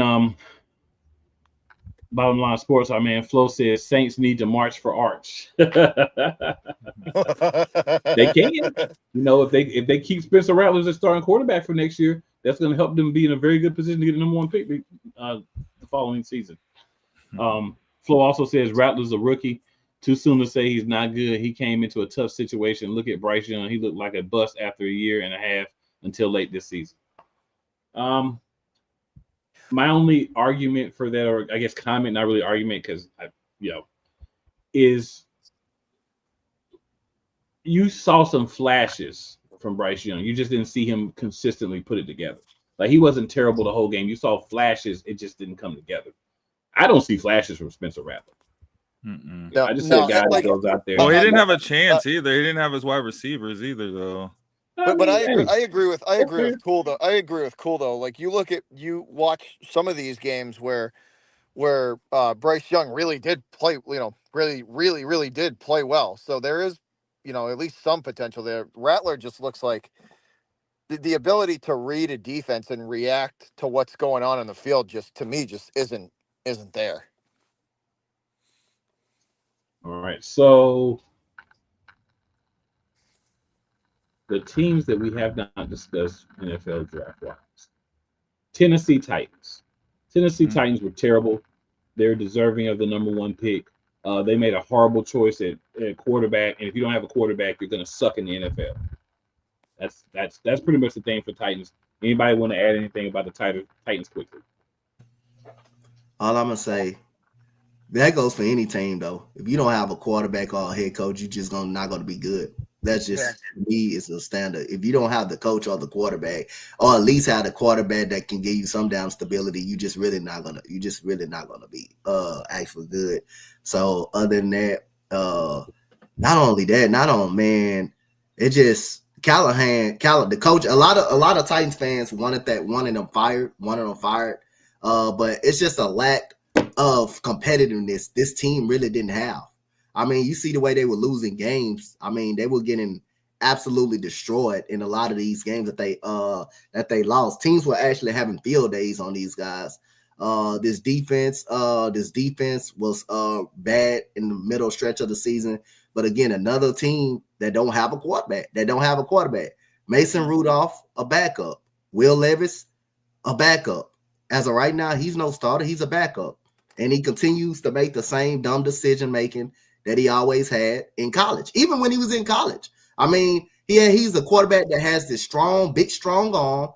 Bottom Line Sports, our man Flo says Saints need to march for Arch. They can, if they keep Spencer Rattler as starting quarterback for next year, that's going to help them be in a very good position to get the number one pick the following season. Flo also says Rattler's a rookie. Too soon to say he's not good. He came into a tough situation. Look at Bryce Young. He looked like a bust after a year and a half until late this season. My only argument for that, or I guess comment, not really argument, because is you saw some flashes from Bryce Young. You just didn't see him consistently put it together. Like he wasn't terrible the whole game. You saw flashes. It just didn't come together. I don't see flashes from Spencer Rattler. No, I just see a guy that goes out there. Well, he didn't have a chance either. He didn't have his wide receivers either, though. But I agree with Cool though. I agree with Cool though. Like you watch some of these games where Bryce Young really did play. Really did play well. So there is at least some potential there. Rattler just looks like the ability to read a defense and react to what's going on in the field. Just to me, just isn't there. All right, so the teams that we have not discussed NFL draft-wise. Tennessee Titans. Titans were terrible. They're deserving of the number one pick. They made a horrible choice at quarterback, and if you don't have a quarterback, you're going to suck in the NFL. That's pretty much the thing for Titans. Anybody want to add anything about the Titans quickly? All I'm going to say, that goes for any team, though. If you don't have a quarterback or a head coach, you're just not going to be good. That's just me. It's a standard. If you don't have the coach or the quarterback, or at least have the quarterback that can give you some damn stability, you just really not gonna be actually good. So other than that, not only that, it just Callahan, the coach. A lot of Titans fans wanted him fired. But it's just a lack of competitiveness this team really didn't have. I mean, you see the way they were losing games. I mean, they were getting absolutely destroyed in a lot of these games that they lost. Teams were actually having field days on these guys. This defense was bad in the middle stretch of the season. But again, another team that don't have a quarterback. Mason Rudolph, a backup. Will Levis, a backup. As of right now, he's no starter. He's a backup. And he continues to make the same dumb decision-making that he always had in college, even when he was in college. I mean, he's a quarterback that has this big, strong arm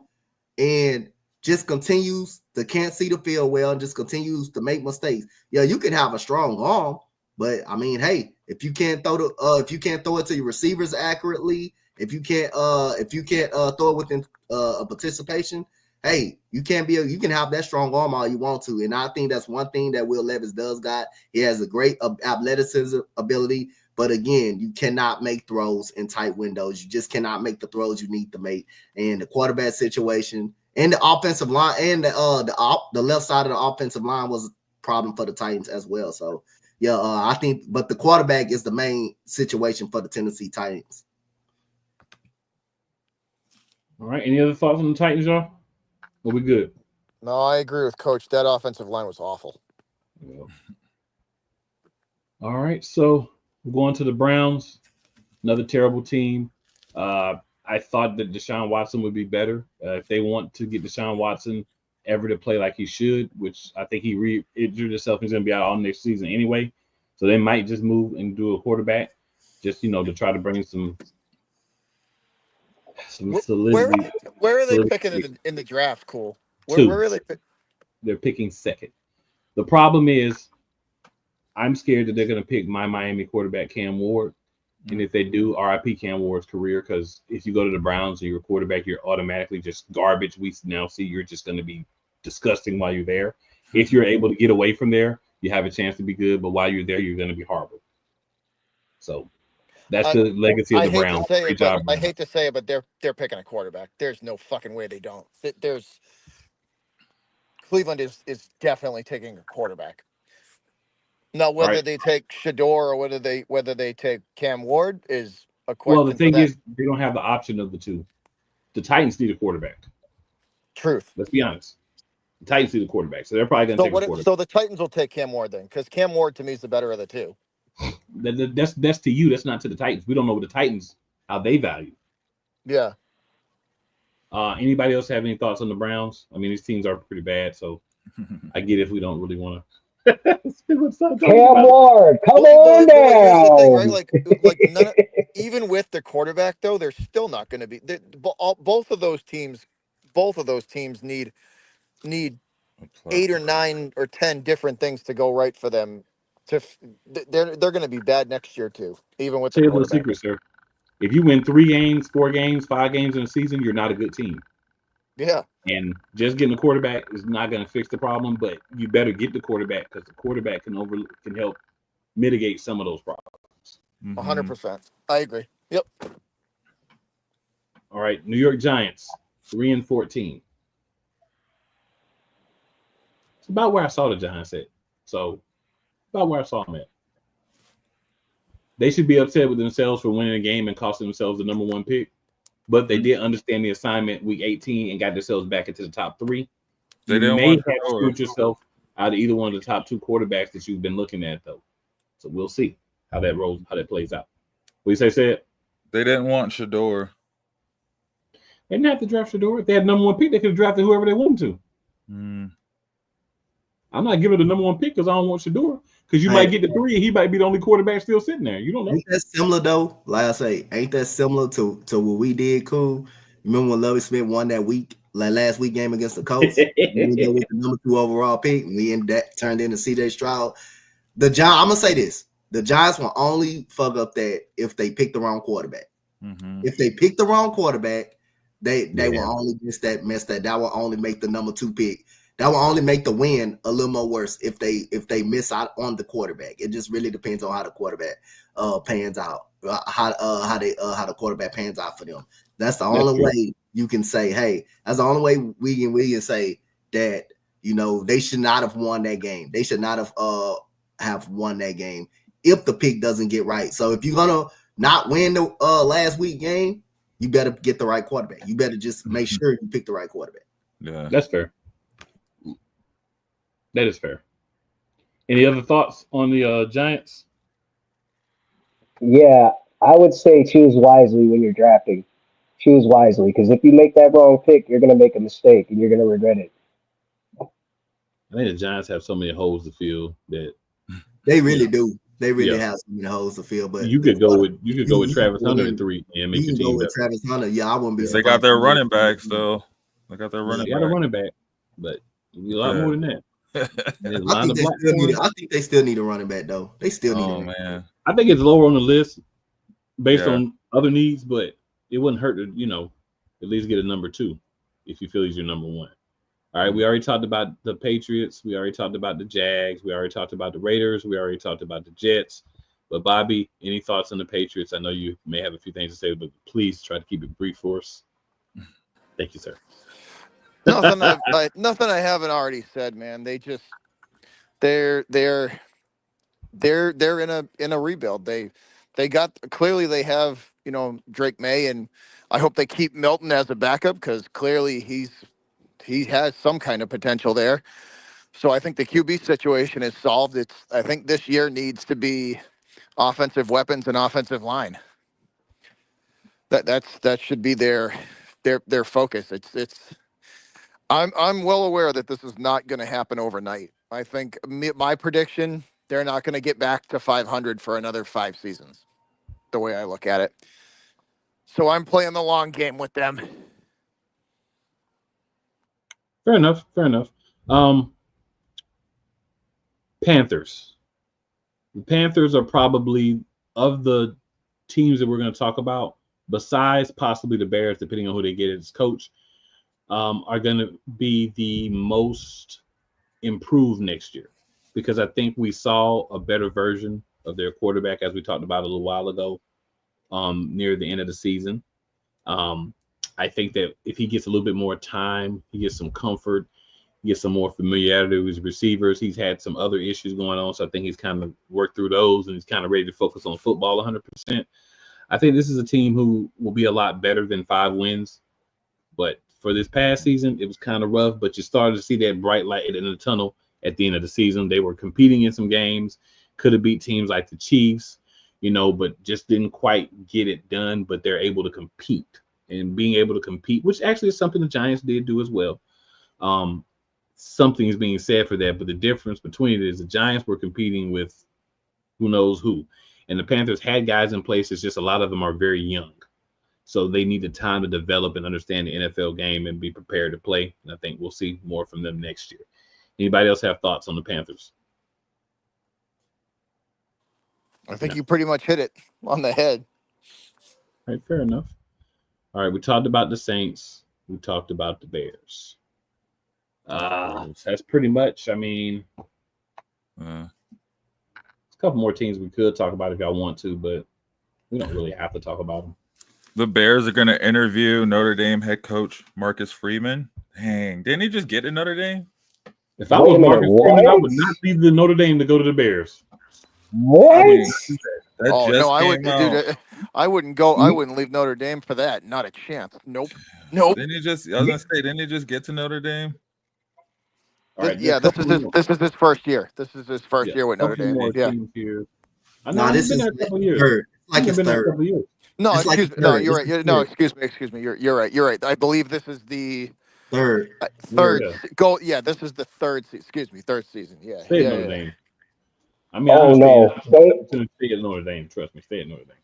and just continues to can't see the field well and just continues to make mistakes. Yeah, you can have a strong arm, but I mean, hey, if you can't throw it to your receivers accurately, if you can't throw it within a participation, hey, you can have that strong arm all you want to. And I think that's one thing that Will Levis does got. He has a great athleticism ability. But again, you cannot make throws in tight windows. You just cannot make the throws you need to make. And the quarterback situation and the offensive line and the left side of the offensive line was a problem for the Titans as well. So, yeah, I think, but the quarterback is the main situation for the Tennessee Titans. All right. Any other thoughts on the Titans, y'all? Are we good? No, I agree with Coach. That offensive line was awful. Yeah. All right. So we're going to the Browns, another terrible team. I thought that Deshaun Watson would be better. If they want to get Deshaun Watson ever to play like he should, which I think he re-injured himself, he's going to be out all next season anyway. So they might just move and do a quarterback, just to try to bring some solidity. Where are they picking in the draft? Cool. Where are they? They're picking second. The problem is, I'm scared that they're going to pick my Miami quarterback Cam Ward. And if they do, RIP Cam Ward's career, because if you go to the Browns and you're a quarterback, you're automatically just garbage. We now see you're just going to be disgusting while you're there. If you're able to get away from there, you have a chance to be good. But while you're there, you're going to be horrible. So that's the legacy of the Browns. I hate to say it, but they're picking a quarterback. There's no fucking way they don't. Cleveland is definitely taking a quarterback. Now, whether they take Shador or whether they take Cam Ward is a question. Well, the thing is, they don't have the option of the two. The Titans need a quarterback. Truth. Let's be honest. The Titans need a quarterback, so they're probably going to take a quarterback. So the Titans will take Cam Ward then, because Cam Ward to me is the better of the two. That's to you. That's not to the Titans. We don't know what the Titans how they value. Yeah. Anybody else have any thoughts on the Browns? I mean, these teams are pretty bad, so I get if we don't really want to. Cam Ward, come on down. Here's the thing, right? Even with the quarterback, though, they're still not going to be. Both of those teams need 8 or 9 or 10 different things to go right for them. They're going to be bad next year too, even with the quarterback. Secret, sir. If you win 3 games, 4 games, 5 games in a season, you're not a good team. Yeah. And just getting a quarterback is not going to fix the problem, but you better get the quarterback because the quarterback can help mitigate some of those problems. 100%. I agree. Yep. All right, New York Giants, 3-14. It's about where I saw the Giants at. So about where I saw them at. They should be upset with themselves for winning a game and costing themselves the number 1 pick. But they did understand the assignment week 18 and got themselves back into the top 3. You may have screwed yourself out of either one of the top 2 quarterbacks that you've been looking at, though. So we'll see how that plays out. What do you say, Sid? They didn't want Shador. They didn't have to draft Shador. If they had number 1 pick, they could have drafted whoever they wanted to. I'm not giving the number 1 pick because I don't want Shador. Because you might get the 3 and he might be the only quarterback still sitting there. You don't know. Ain't that similar though? Like I say, ain't that similar to what we did? Cool. Remember when Lovie Smith won that last week game against the Colts? With the number 2 overall pick, that turned into CJ Stroud. The Giants. I'm gonna say this: the Giants will only fuck up that if they pick the wrong quarterback. If they pick the wrong quarterback, they will only mess that. That will only make the number 2 pick. That will only make the win a little more worse if they miss out on the quarterback. It just really depends on how the quarterback pans out, how the quarterback pans out for them. That's the only way you can say, hey, that's the only way we can say that they should not have won that game. They should not have won that game if the pick doesn't get right. So if you're gonna not win the last week game, you better get the right quarterback. You better just make sure you pick the right quarterback. Yeah, that's fair. That is fair. Any other thoughts on the Giants? Yeah, I would say choose wisely when you're drafting. Choose wisely, because if you make that wrong pick, you're going to make a mistake and you're going to regret it. I think the Giants have so many holes to fill that they really do. They really have so many holes to fill. But you could go with Travis Hunter in 3 and make your team go with Travis Hunter. Yeah, I wouldn't be. They got their running backs though. They got their running. They got a running back, but a lot more than that. I think they still need a running back though. They still need. Oh man, I think it's lower on the list based on other needs, but it wouldn't hurt to at least get a number 2. if you feel he's your number one. All right, we already talked about the Patriots. We already talked about the Jags. We already talked about the Raiders. We already talked about the Jets. But Bobby, any thoughts on the Patriots? I know you may have a few things to say, but please try to keep it brief for us. Thank you, sir. Nothing I haven't already said, man. They're in a rebuild. They have, Drake May, and I hope they keep Milton as a backup because clearly he has some kind of potential there. So I think the QB situation is solved. I think this year needs to be offensive weapons and offensive line. That should be their focus. I'm well aware that this is not going to happen overnight. I think my prediction, they're not going to get back to 500 for another 5 seasons, the way I look at it. So I'm playing the long game with them. Fair enough. Panthers. The Panthers are probably, of the teams that we're going to talk about, besides possibly the Bears, depending on who they get as coach, are going to be the most improved next year, because I think we saw a better version of their quarterback, as we talked about a little while ago, near the end of the season. I think that if he gets a little bit more time, he gets some comfort, he gets some more familiarity with his receivers. He's had some other issues going on, so I think he's kind of worked through those and he's kind of ready to focus on football 100%. I think this is a team who will be a lot better than 5 wins, but for this past season, it was kind of rough, but you started to see that bright light in the tunnel at the end of the season. They were competing in some games, could have beat teams like the Chiefs, but just didn't quite get it done, but they're able to compete. And being able to compete, which actually is something the Giants did do as well. Something is being said for that, but the difference between it is the Giants were competing with who knows who. And the Panthers had guys in place. It's just a lot of them are very young. So they need the time to develop and understand the NFL game and be prepared to play. And I think we'll see more from them next year. Anybody else have thoughts on the Panthers? I think you pretty much hit it on the head. All right, fair enough. All right, we talked about the Saints. We talked about the Bears. That's pretty much, a couple more teams we could talk about if y'all want to, but we don't really have to talk about them. The Bears are going to interview Notre Dame head coach Marcus Freeman. Dang, didn't he just get to Notre Dame? If I was Marcus Freeman, I would not leave the Notre Dame to go to the Bears. What? I wouldn't, dude. I wouldn't go. I wouldn't leave Notre Dame for that. Not a chance. Nope. Didn't he just get to Notre Dame? Right, this is his first year. This is his first year with Notre Dame. Yeah. This is third. Like it's third. No, it's excuse like me. No, third. you're right. It's No, third. excuse me. You're right. You're right. I believe this is the Third. Go. Yeah, this is the third season. Excuse me, third season. Yeah. Stay yeah, at Notre yeah. Dame. Stay at Notre Dame. Trust me, stay at Notre Dame.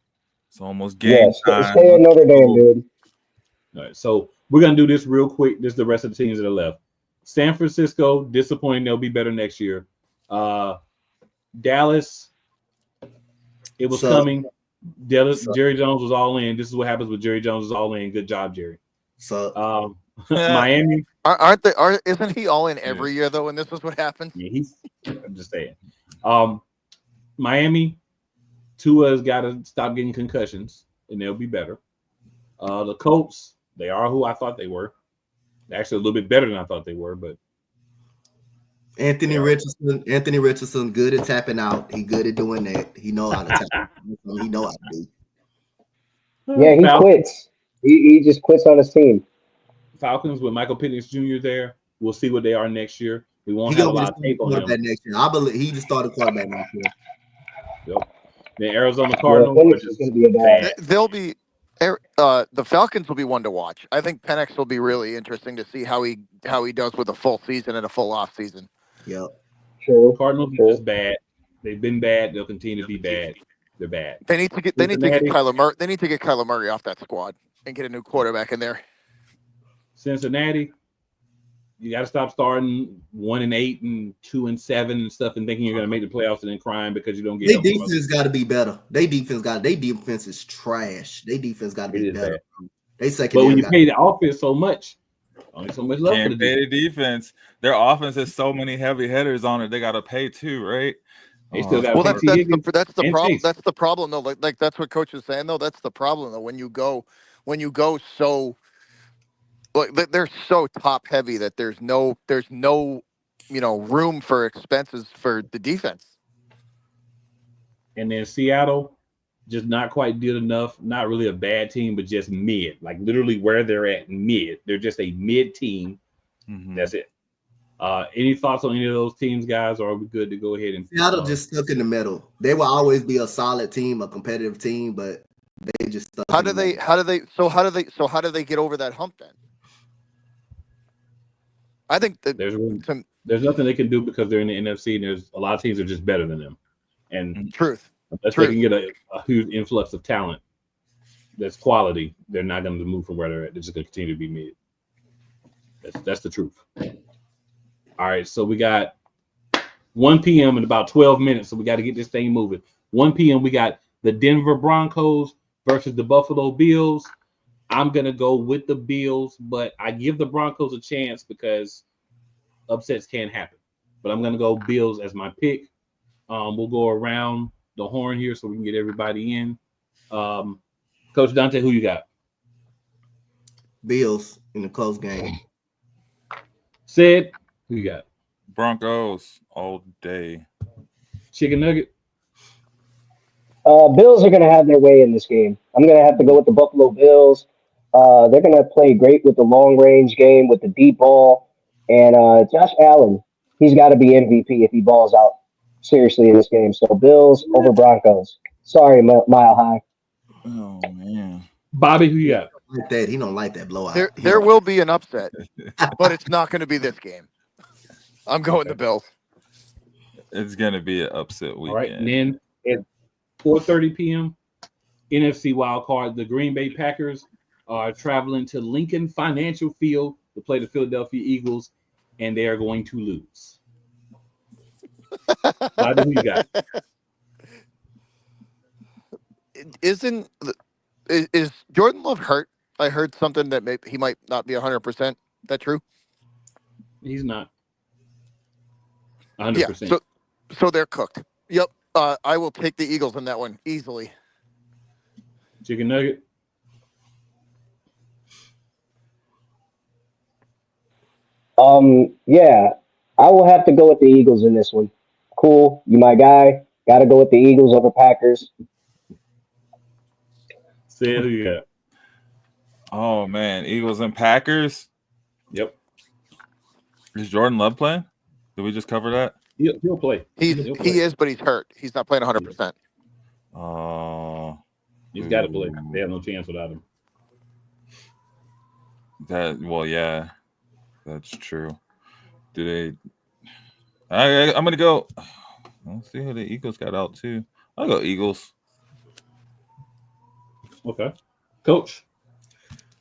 It's almost game time. Stay at Notre Dame, dude. All right, so we're gonna do this real quick. This is the rest of the teams that are left. San Francisco, disappointing. They'll be better next year. Dallas, it was coming. Jerry Jones was all in. This is what happens when Jerry Jones is all in. Good job, Jerry. So Miami, isn't he all in every year though? And this is what happens. Yeah, I'm just saying. Miami, Tua's got to stop getting concussions, and they'll be better. The Colts, they are who I thought they were. They're actually a little bit better than I thought they were, but Anthony Richardson, good at tapping out. He good at doing that. He know how to tap. He know how to do. Yeah, he quits. He just quits on his team. Falcons with Michael Penix Jr. there. We'll see what they are next year. We won't have a lot of tape on him. Next year. I believe he just started quarterback next year. Yep. The Arizona Cardinals, they'll be. The Falcons will be one to watch. I think Penix will be really interesting to see how he does with a full season and a full off season. Yep. True. Cardinals are just bad. They've been bad. They'll continue to be bad. They're bad. They need to get Kyler Murray. They need to get Kyler Murray off that squad and get a new quarterback in there. Cincinnati, you got to stop starting 1-8 and 2-7 and stuff, and thinking you're going to make the playoffs and then crying because you don't get. Their defense got to be better. Their defense is trash. Their defense got to be better. They second. But when you pay the offense so much, Only so much left for the Can't pay defense. the defense. Their offense has so many heavy hitters on it. They got to pay too, right? They still got to Well, pay that's T. Higgins that's the and problem. Chase. That's the problem, though. Like that's what coach is saying, though. That's the problem, though. When you go so they're so top heavy that there's no room for expenses for the defense. And then Seattle, just not quite did enough. Not really a bad team, but just mid. Like literally where they're at, mid. They're just a mid team. Mhm. That's it. Any thoughts on any of those teams, guys? Or are we good to go ahead and Seattle just stuck in the middle. They will always be a solid team, a competitive team, but they just stuck. How in do the they? middle. How do they get over that hump then? I think that there's nothing they can do because they're in the NFC, and there's a lot of teams that are just better than them. And truth. unless they can get a huge influx of talent that's quality, they're not going to move from where they're at. They're just going to continue to be mid. That's the truth. All right, so we got 1 p.m. in about 12 minutes, so we got to get this thing moving. 1 p.m. we got the Denver Broncos versus the Buffalo Bills. I'm going to go with the Bills, but I give the Broncos a chance because upsets can happen. But I'm going to go Bills as my pick. We'll go around the horn here so we can get everybody in. Coach Dante, who you got? Bills in a close game. Sid, who you got? Broncos all day. Chicken Nugget? Bills are going to have their way in this game. I'm going to have to go with the Buffalo Bills. They're going to play great with the long range game, with the deep ball. And Josh Allen, he's got to be MVP if he balls out seriously in this game. So Bills over Broncos. Sorry, Mile High. Oh man, Bobby, who you got? Like that, he don't like that blowout. There will be an upset, but it's not going to be this game. I'm going the Bills. it's gonna be an upset weekend. All right, and then at 4:30 p.m., NFC wild card, the Green Bay Packers are traveling to Lincoln Financial Field to play the Philadelphia Eagles, and they are going to lose. Bobby, who you got? Is Jordan Love hurt? I heard something that he might not be 100%. That true? He's not 100%. Yeah. So they're cooked. Yep. I will take the Eagles in that one easily. Chicken Nugget? Yeah, I will have to go with the Eagles in this one. Cool, you my guy. Got to go with the Eagles over Packers. Sid, who you got? Oh man, Eagles and Packers. Yep. Is Jordan Love playing? Did we just cover that? He'll play. He He'll play. is, but he's hurt. He's not playing 100%. He's got to play. They have no chance without him. Yeah, that's true. Do they? I'm gonna go. Let's see who the Eagles got out too. I'll go Eagles. Okay, Coach.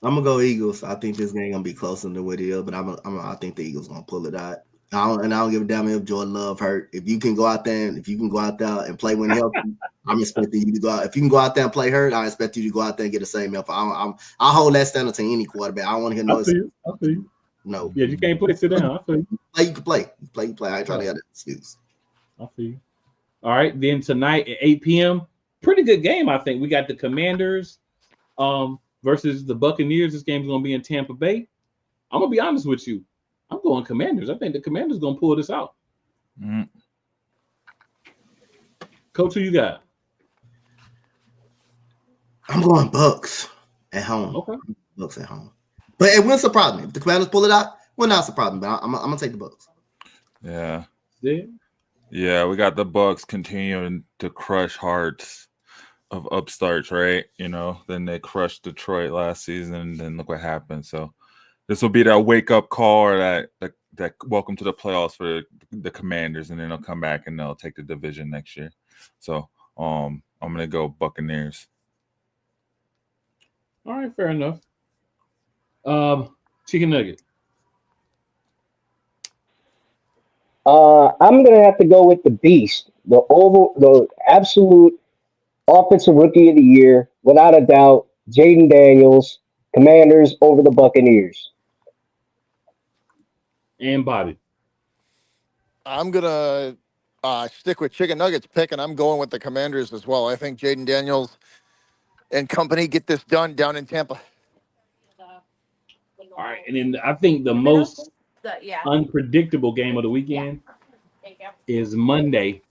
I'm gonna go Eagles. I think this game gonna be closer than what it is, but I think the Eagles gonna pull it out. I don't give a damn if Jordan Love hurt. If you can go out there and play when healthy, I'm expecting you to go out. If you can go out there and play hurt, I expect you to go out there and get the same effort. I hold that standard to any quarterback. I don't want to hear no. I feel you. No. Yeah, you can't play. Sit down. I feel you. You can play. I ain't trying to get that excuse. I feel you. All right, then tonight at 8 p.m., pretty good game, I think. We got the Commanders versus the Buccaneers. This game is going to be in Tampa Bay. I'm going to be honest with you. I'm going Commanders. I think the Commanders going to pull this out. Mm. Coach, who you got? I'm going Bucks at home. Okay. Bucks at home. But it wouldn't surprise me. If the Commanders pull it out, will not surprise me. But I'm going to take the Bucks. Yeah. Yeah. Yeah, we got the Bucks continuing to crush hearts of upstarts, right? You know, then they crushed Detroit last season, and then look what happened. So this will be that wake-up call or that welcome to the playoffs for the Commanders, and then they'll come back and they'll take the division next year. So I'm gonna go Buccaneers. All right, fair enough. Chicken Nugget. I'm gonna have to go with the beast, the absolute offensive rookie of the year, without a doubt, Jaden Daniels. Commanders over the Buccaneers. And Bobby. I'm gonna stick with Chicken Nuggets pick, and I'm going with the Commanders as well. I think Jaden Daniels and company get this done down in Tampa. All right, and then I think the most unpredictable game of the weekend is Monday,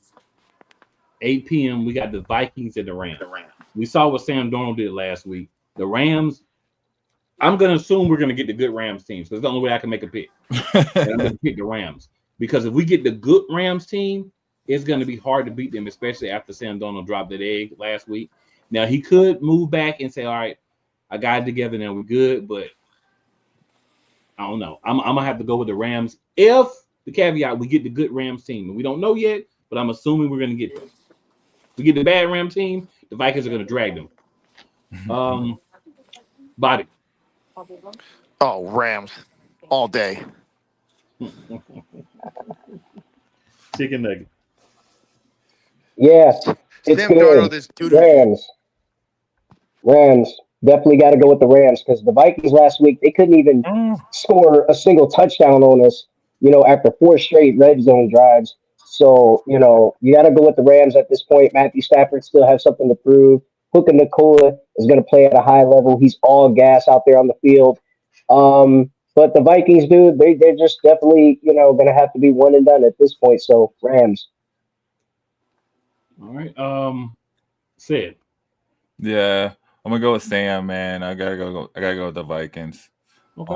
8 p.m. We got the Vikings and the Rams. We saw what Sam Darnold did last week. The Rams, I'm going to assume we're going to get the good Rams team. So it's the only way I can make a pick. And I'm going to pick the Rams. Because if we get the good Rams team, it's going to be hard to beat them, especially after Sam Darnold dropped that egg last week. Now, he could move back and say, all right, I got it together now, we're good. But I don't know. I'm going to have to go with the Rams. If the caveat, we get the good Rams team. And we don't know yet, but I'm assuming we're going to get them. If we get the bad Ram team, the Vikings are going to drag them. Body. Oh, Rams all day. Chicken nugget. Yeah, it's Sam Darnold good. is doo-doo. Rams. Definitely got to go with the Rams because the Vikings last week, they couldn't even score a single touchdown on us, after 4 straight red zone drives. So, you got to go with the Rams at this point. Matthew Stafford still has something to prove. Puka Nacua is going to play at a high level. He's all gas out there on the field. But the Vikings, dude, they're just definitely, going to have to be one and done at this point. So, Rams. All right. Sid. Yeah, I'm gonna go with Sam, man. I gotta go with the Vikings. Okay.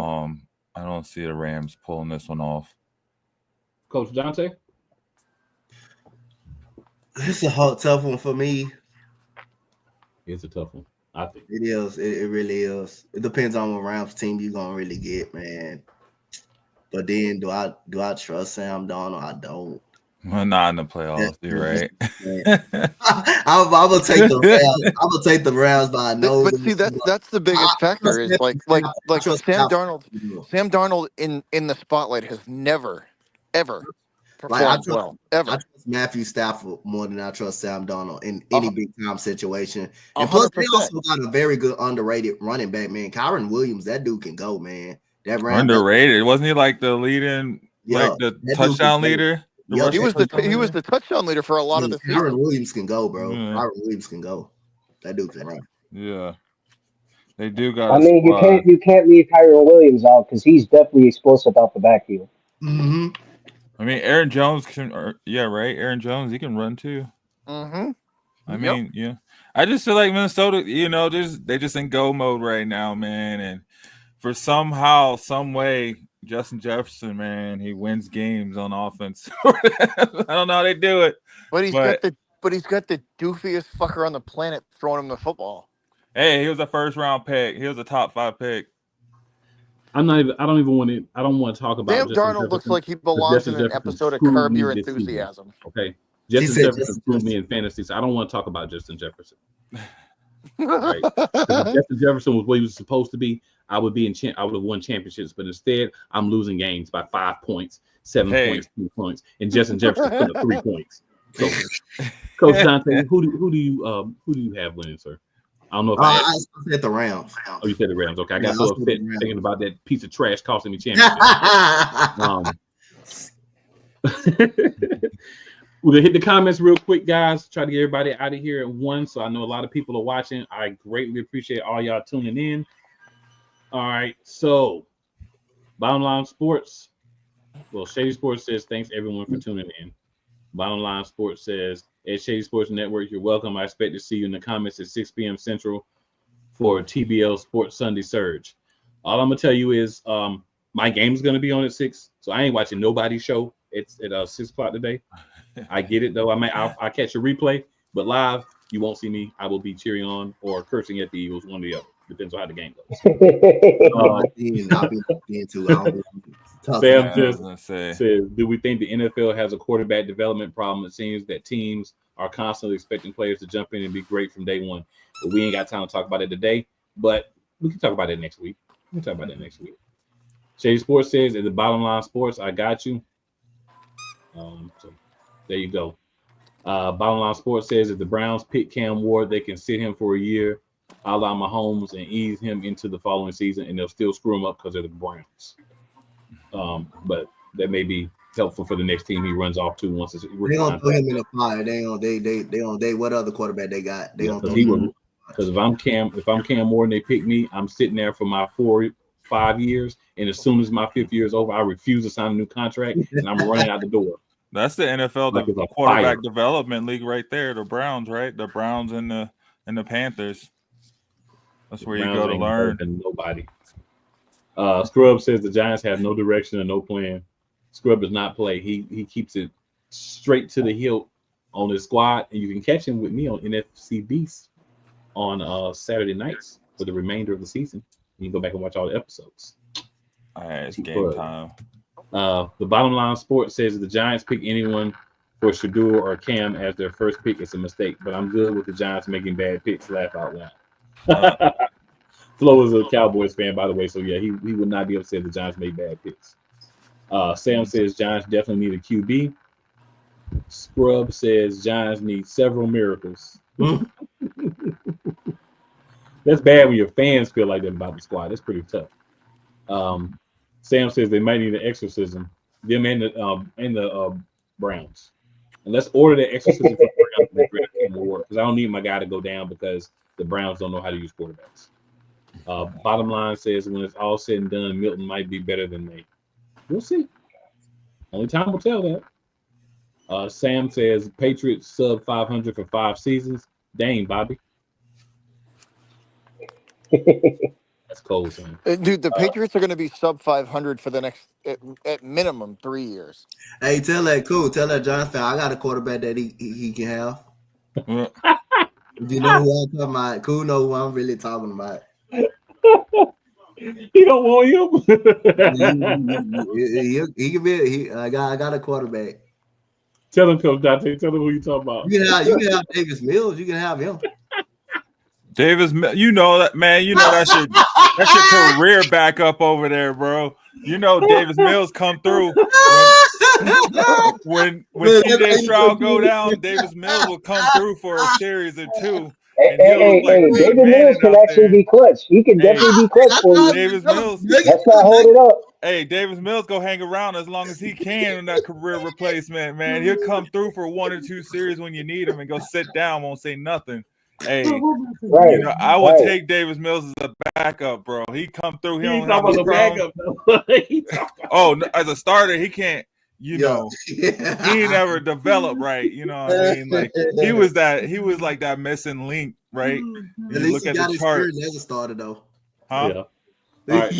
I don't see the Rams pulling this one off. Coach Dante. It's a tough one for me. It's a tough one, I think. It is. It really is. It depends on what Rams team you're gonna really get, man. But then, do I trust Sam Darnold? I don't. Well, not in the playoffs, you're right. I'm gonna take the Rams. I'm gonna take the Rams, but I know. But see, that's the biggest factor is like Sam Darnold. Sam Darnold in the spotlight has never, ever performed well. Ever. I trust Matthew Stafford more than I trust Sam Darnold in any big time situation. And plus, they also got a very good underrated running back, man. Kyron Williams, that dude can go, man. That underrated. Wasn't he like the leading, like the touchdown leader? Yep. He was the touchdown leader for a lot of the season. Kyron Williams can go, bro. Kyron Williams can go. That dude can run. Yeah, they do got. I mean, you can't leave Kyron Williams out because he's definitely explosive out the backfield. Mm-hmm. I mean, Aaron Jones can. Right. Aaron Jones, he can run too. Mm-hmm. I mean, yeah. I just feel like Minnesota, they just in go mode right now, man, and for somehow, some way, Justin Jefferson, man, he wins games on offense. I don't know how they do it, but he's got the doofiest fucker on the planet throwing him the football. Hey, he was a first round pick. He was a top 5 pick. I don't want to talk about. Sam Darnold looks like he belongs in an episode of Curb Your Enthusiasm. Okay, Justin Jefferson screwed me in fantasy, so I don't want to talk about Justin Jefferson. Right? If Justin Jefferson was what he was supposed to be, I would have won championships, but instead I'm losing games by 5 points, 7 points, 2 points, and Justin Jefferson put up 3 points. So, Coach Dante, who do you have winning, sir? I don't know if I said the Rams. Oh, you said the Rams. Okay, I got so upset thinking about that piece of trash costing me championship. We're gonna hit the comments real quick, guys. Try to get everybody out of here at 1. So I know a lot of people are watching. I greatly appreciate all y'all tuning in. All right, so Bottom Line Sports. Well, Shady Sports says thanks everyone for tuning in. Bottom Line Sports says at Shady Sports Network, you're welcome. I expect to see you in the comments at 6 p.m. Central for TBL Sports Sunday Surge. All I'm gonna tell you is my game is gonna be on at 6, so I ain't watching nobody's show. It's at 6 o'clock today. I get it though. I'll catch a replay, but live you won't see me. I will be cheering on or cursing at the Eagles, one or the other. Depends on how the game goes. Sam just says, do we think the NFL has a quarterback development problem? It seems that teams are constantly expecting players to jump in and be great from day one. But we ain't got time to talk about it today. But we can talk about it next week. Shady Sports says, at the Bottom Line Sports, I got you. So there you go. Bottom Line Sports says, if the Browns pick Cam Ward, they can sit him for a year, a la Mahomes, and ease him into the following season, and they'll still screw him up because they're the Browns. But that may be helpful for the next team he runs off to once it's They gonna put him in the fire. They what other quarterback they got? They gonna throw him. Because if I'm Cam Moore and they pick me, I'm sitting there for my 4-5 years, and as soon as my 5th year is over, I refuse to sign a new contract and I'm running out the door. That's the NFL, Like it's the a quarterback fire. development league right there. The Browns, right? The Browns and the Panthers. That's where you Browns go to ain't learn. developing nobody. Scrub says the Giants have no direction and no plan. Scrub does not play. He keeps it straight to the hilt on his squad, and you can catch him with me on NFC Beast on Saturday nights for the remainder of the season. You can go back and watch all the episodes. All right, it's game time. The Bottom Line Sports says if the Giants pick anyone for Shador or Cam as their first pick, it's a mistake. But I'm good with the Giants making bad picks. Laugh out loud. Flo is a Cowboys fan, by the way, so yeah, he would not be upset if the Giants made bad picks. Sam says Giants definitely need a QB. Scrub says Giants need several miracles. That's bad when your fans feel like that about the squad. That's pretty tough. Sam says they might need an exorcism. Them and the Browns. And let's order the exorcism for the Pregame Report because I don't need my guy to go down because the Browns don't know how to use quarterbacks. Bottom line says when it's all said and done, Milton might be better than Nate. We'll see. Only time will tell that. Sam says Patriots sub 500 for 5 seasons. Dang, Bobby. That's cold, son. Dude, the Patriots are going to be sub 500 for the next, at minimum, 3 years. Hey, tell that Giants fan I got a quarterback that he can have. If you know who I'm talking about, Cool know who I'm really talking about. He don't want him. he can be. I got a quarterback. Tell him, Coach Dante. Tell him who you talking about. You can have Davis Mills. You can have him. Davis, you know that, man. You know that's your career backup over there, bro. You know Davis Mills come through when CJ Stroud go down. Davis Mills will come through for a series or two. Hey, David Mills can actually be clutch. He can definitely be clutch for you. Davis Mills. Let's not hold it up. Hey, Davis Mills go hang around as long as he can in that career replacement, man. He'll come through for 1 or 2 series when you need him and go sit down, won't say nothing. Hey, right, you know, I would take Davis Mills as a backup, bro. He come through. He don't have a backup. Oh, as a starter, he can't. You know, he never developed right. You know what I mean? Like he was like that missing link, right? At least he got his experience as a starter, though. Huh? Yeah. All right.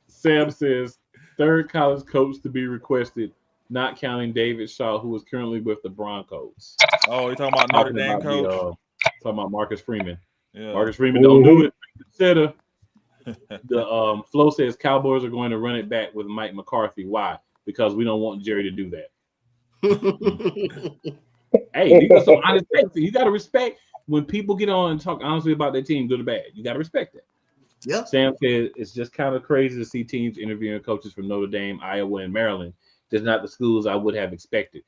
Sam says third college coach to be requested, not counting David Shaw, who is currently with the Broncos. Oh, you're talking about Notre Dame coach? Talking about Marcus Freeman. Yeah. Marcus Freeman don't do it. Consider. The Flo says Cowboys are going to run it back with Mike McCarthy. Why? Because we don't want Jerry to do that. Hey, you got some honest things. You got to respect when people get on and talk honestly about their team, good or bad. You got to respect that. Yeah. Sam said it's just kind of crazy to see teams interviewing coaches from Notre Dame, Iowa, and Maryland. Just not the schools I would have expected.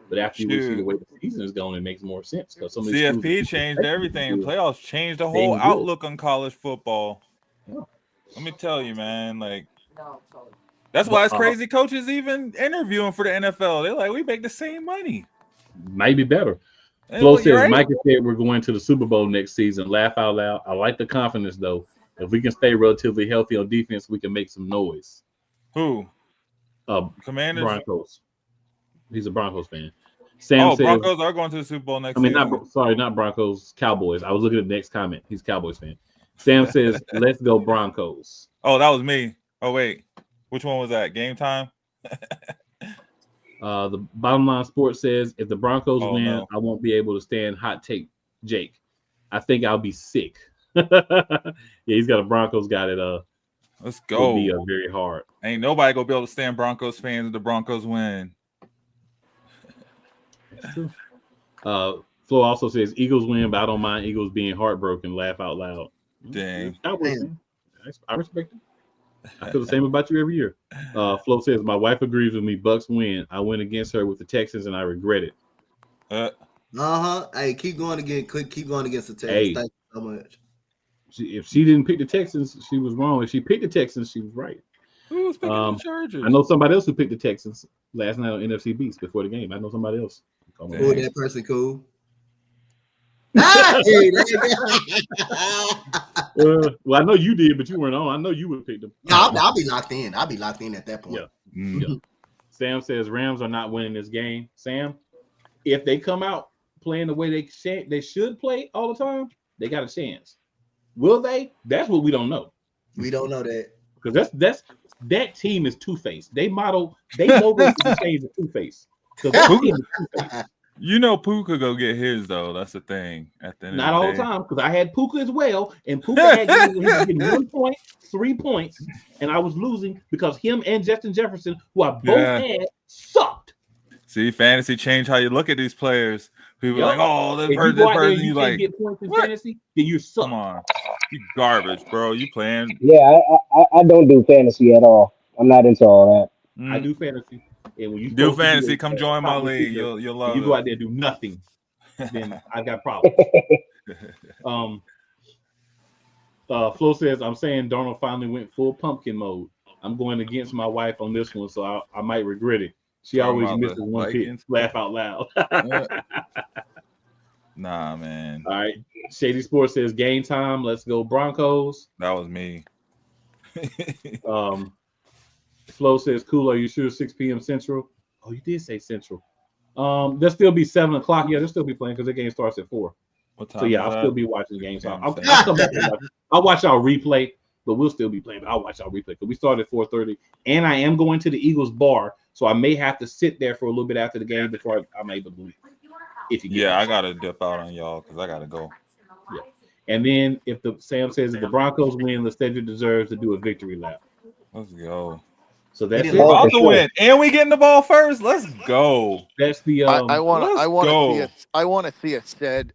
But after you see the way the season is going, it makes more sense because some of these CFP changed everything. Playoffs changed the whole outlook on college football. Yeah. Let me tell you, man. Like, that's why it's crazy. Coaches even interviewing for the NFL. They're like, we make the same money. Maybe better. Flo says Micah said we're going to the Super Bowl next season. Laugh out loud. I like the confidence though. If we can stay relatively healthy on defense, we can make some noise. Who? Commanders. Broncos. He's a Broncos fan. Sam says, Broncos are going to the Super Bowl next season. Not Broncos, Cowboys. I was looking at the next comment. He's a Cowboys fan. Sam says, let's go Broncos. Oh, that was me. Oh, wait. Which one was that? Game time? The Bottom Line Sports says, if the Broncos win, I won't be able to stand hot take Jake. I think I'll be sick. Yeah, he's got a Broncos guy that let's go. Will be very hard. Ain't nobody gonna be able to stand Broncos fans if the Broncos win. Flo also says Eagles win, but I don't mind Eagles being heartbroken. Laugh out loud. Dang. I respect it. I feel the same about you every year. Flo says my wife agrees with me. Bucks win. I went against her with the Texans and I regret it. Hey, keep going against the Texans. Hey, thank you so much. If she didn't pick the Texans, she was wrong. If she picked the Texans, she was right. Who's picking the Chargers? I know somebody else who picked the Texans last night on NFC Beats before the game. I know somebody else. Who that person cool? Hey, well, I know you did, but you weren't on. I know you would pick them. no, I'll be locked in. I'll be locked in at that point. Yeah. Sam says Rams are not winning this game. Sam, if they come out playing the way they should play all the time, they got a chance. Will they? That's what we don't know. We don't know that. Because that team is two-faced. They know they can change the two-face. So that team is two-faced. You know Puka go get his though. That's the thing. At the end Not of all the the time, because I had Puka as well, and Puka had getting 1 point, 3 points, and I was losing because him and Justin Jefferson, who I both had, sucked. See, fantasy changed how you look at these players. People are like, oh, this if person, you go out there, you can't like get points in what? fantasy, then you suck. Come on, you garbage, bro. You playing? Yeah, I don't do fantasy at all. I'm not into all that. I do fantasy. And when you do fantasy, come join my league. Receiver, you'll love you it. go out there and do nothing, then I got problems. Flo says, I'm saying Darnold finally went full pumpkin mode. I'm going against my wife on this one, so I might regret it. She always misses one pick. Laugh out loud. Nah, man. All right. Shady Sports says game time. Let's go Broncos. That was me. Flo says, cool. Are you sure 6 p.m. Central? Oh, you did say Central. There'll still be 7 o'clock. Yeah, they'll still be playing because the game starts at 4. What time? So yeah, I'll still be watching the game. So I'll come back and watch. I'll watch our replay, but we'll still be playing. But I'll watch our replay because we started at 4:30, and I am going to the Eagles bar, so I may have to sit there for a little bit after the game before I'm able to leave. If you I gotta dip out on y'all because I gotta go. Yeah, and then if Sam says if the Broncos win, the Cedric deserves to do a victory lap. Let's go. So that's it. About to win, and we getting the ball first. Let's go. That's the. I want to see a said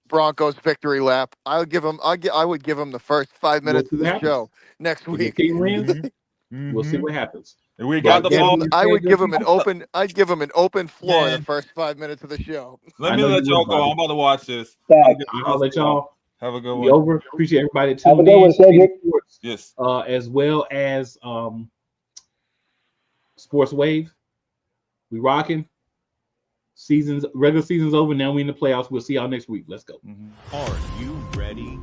Broncos victory lap. I would give him the first 5 minutes of the show next week. If he wins, we'll see what happens. If we got the ball. I'd give him an open floor the first 5 minutes of the show. Let y'all go. I'm about to watch this. I'll let y'all have a good one. Over. Appreciate everybody tuning have a good one, Cedric. Yes. As well as Sports Wave. We rocking. Regular season's over. Now we in the playoffs. We'll see y'all next week. Let's go. Are you ready?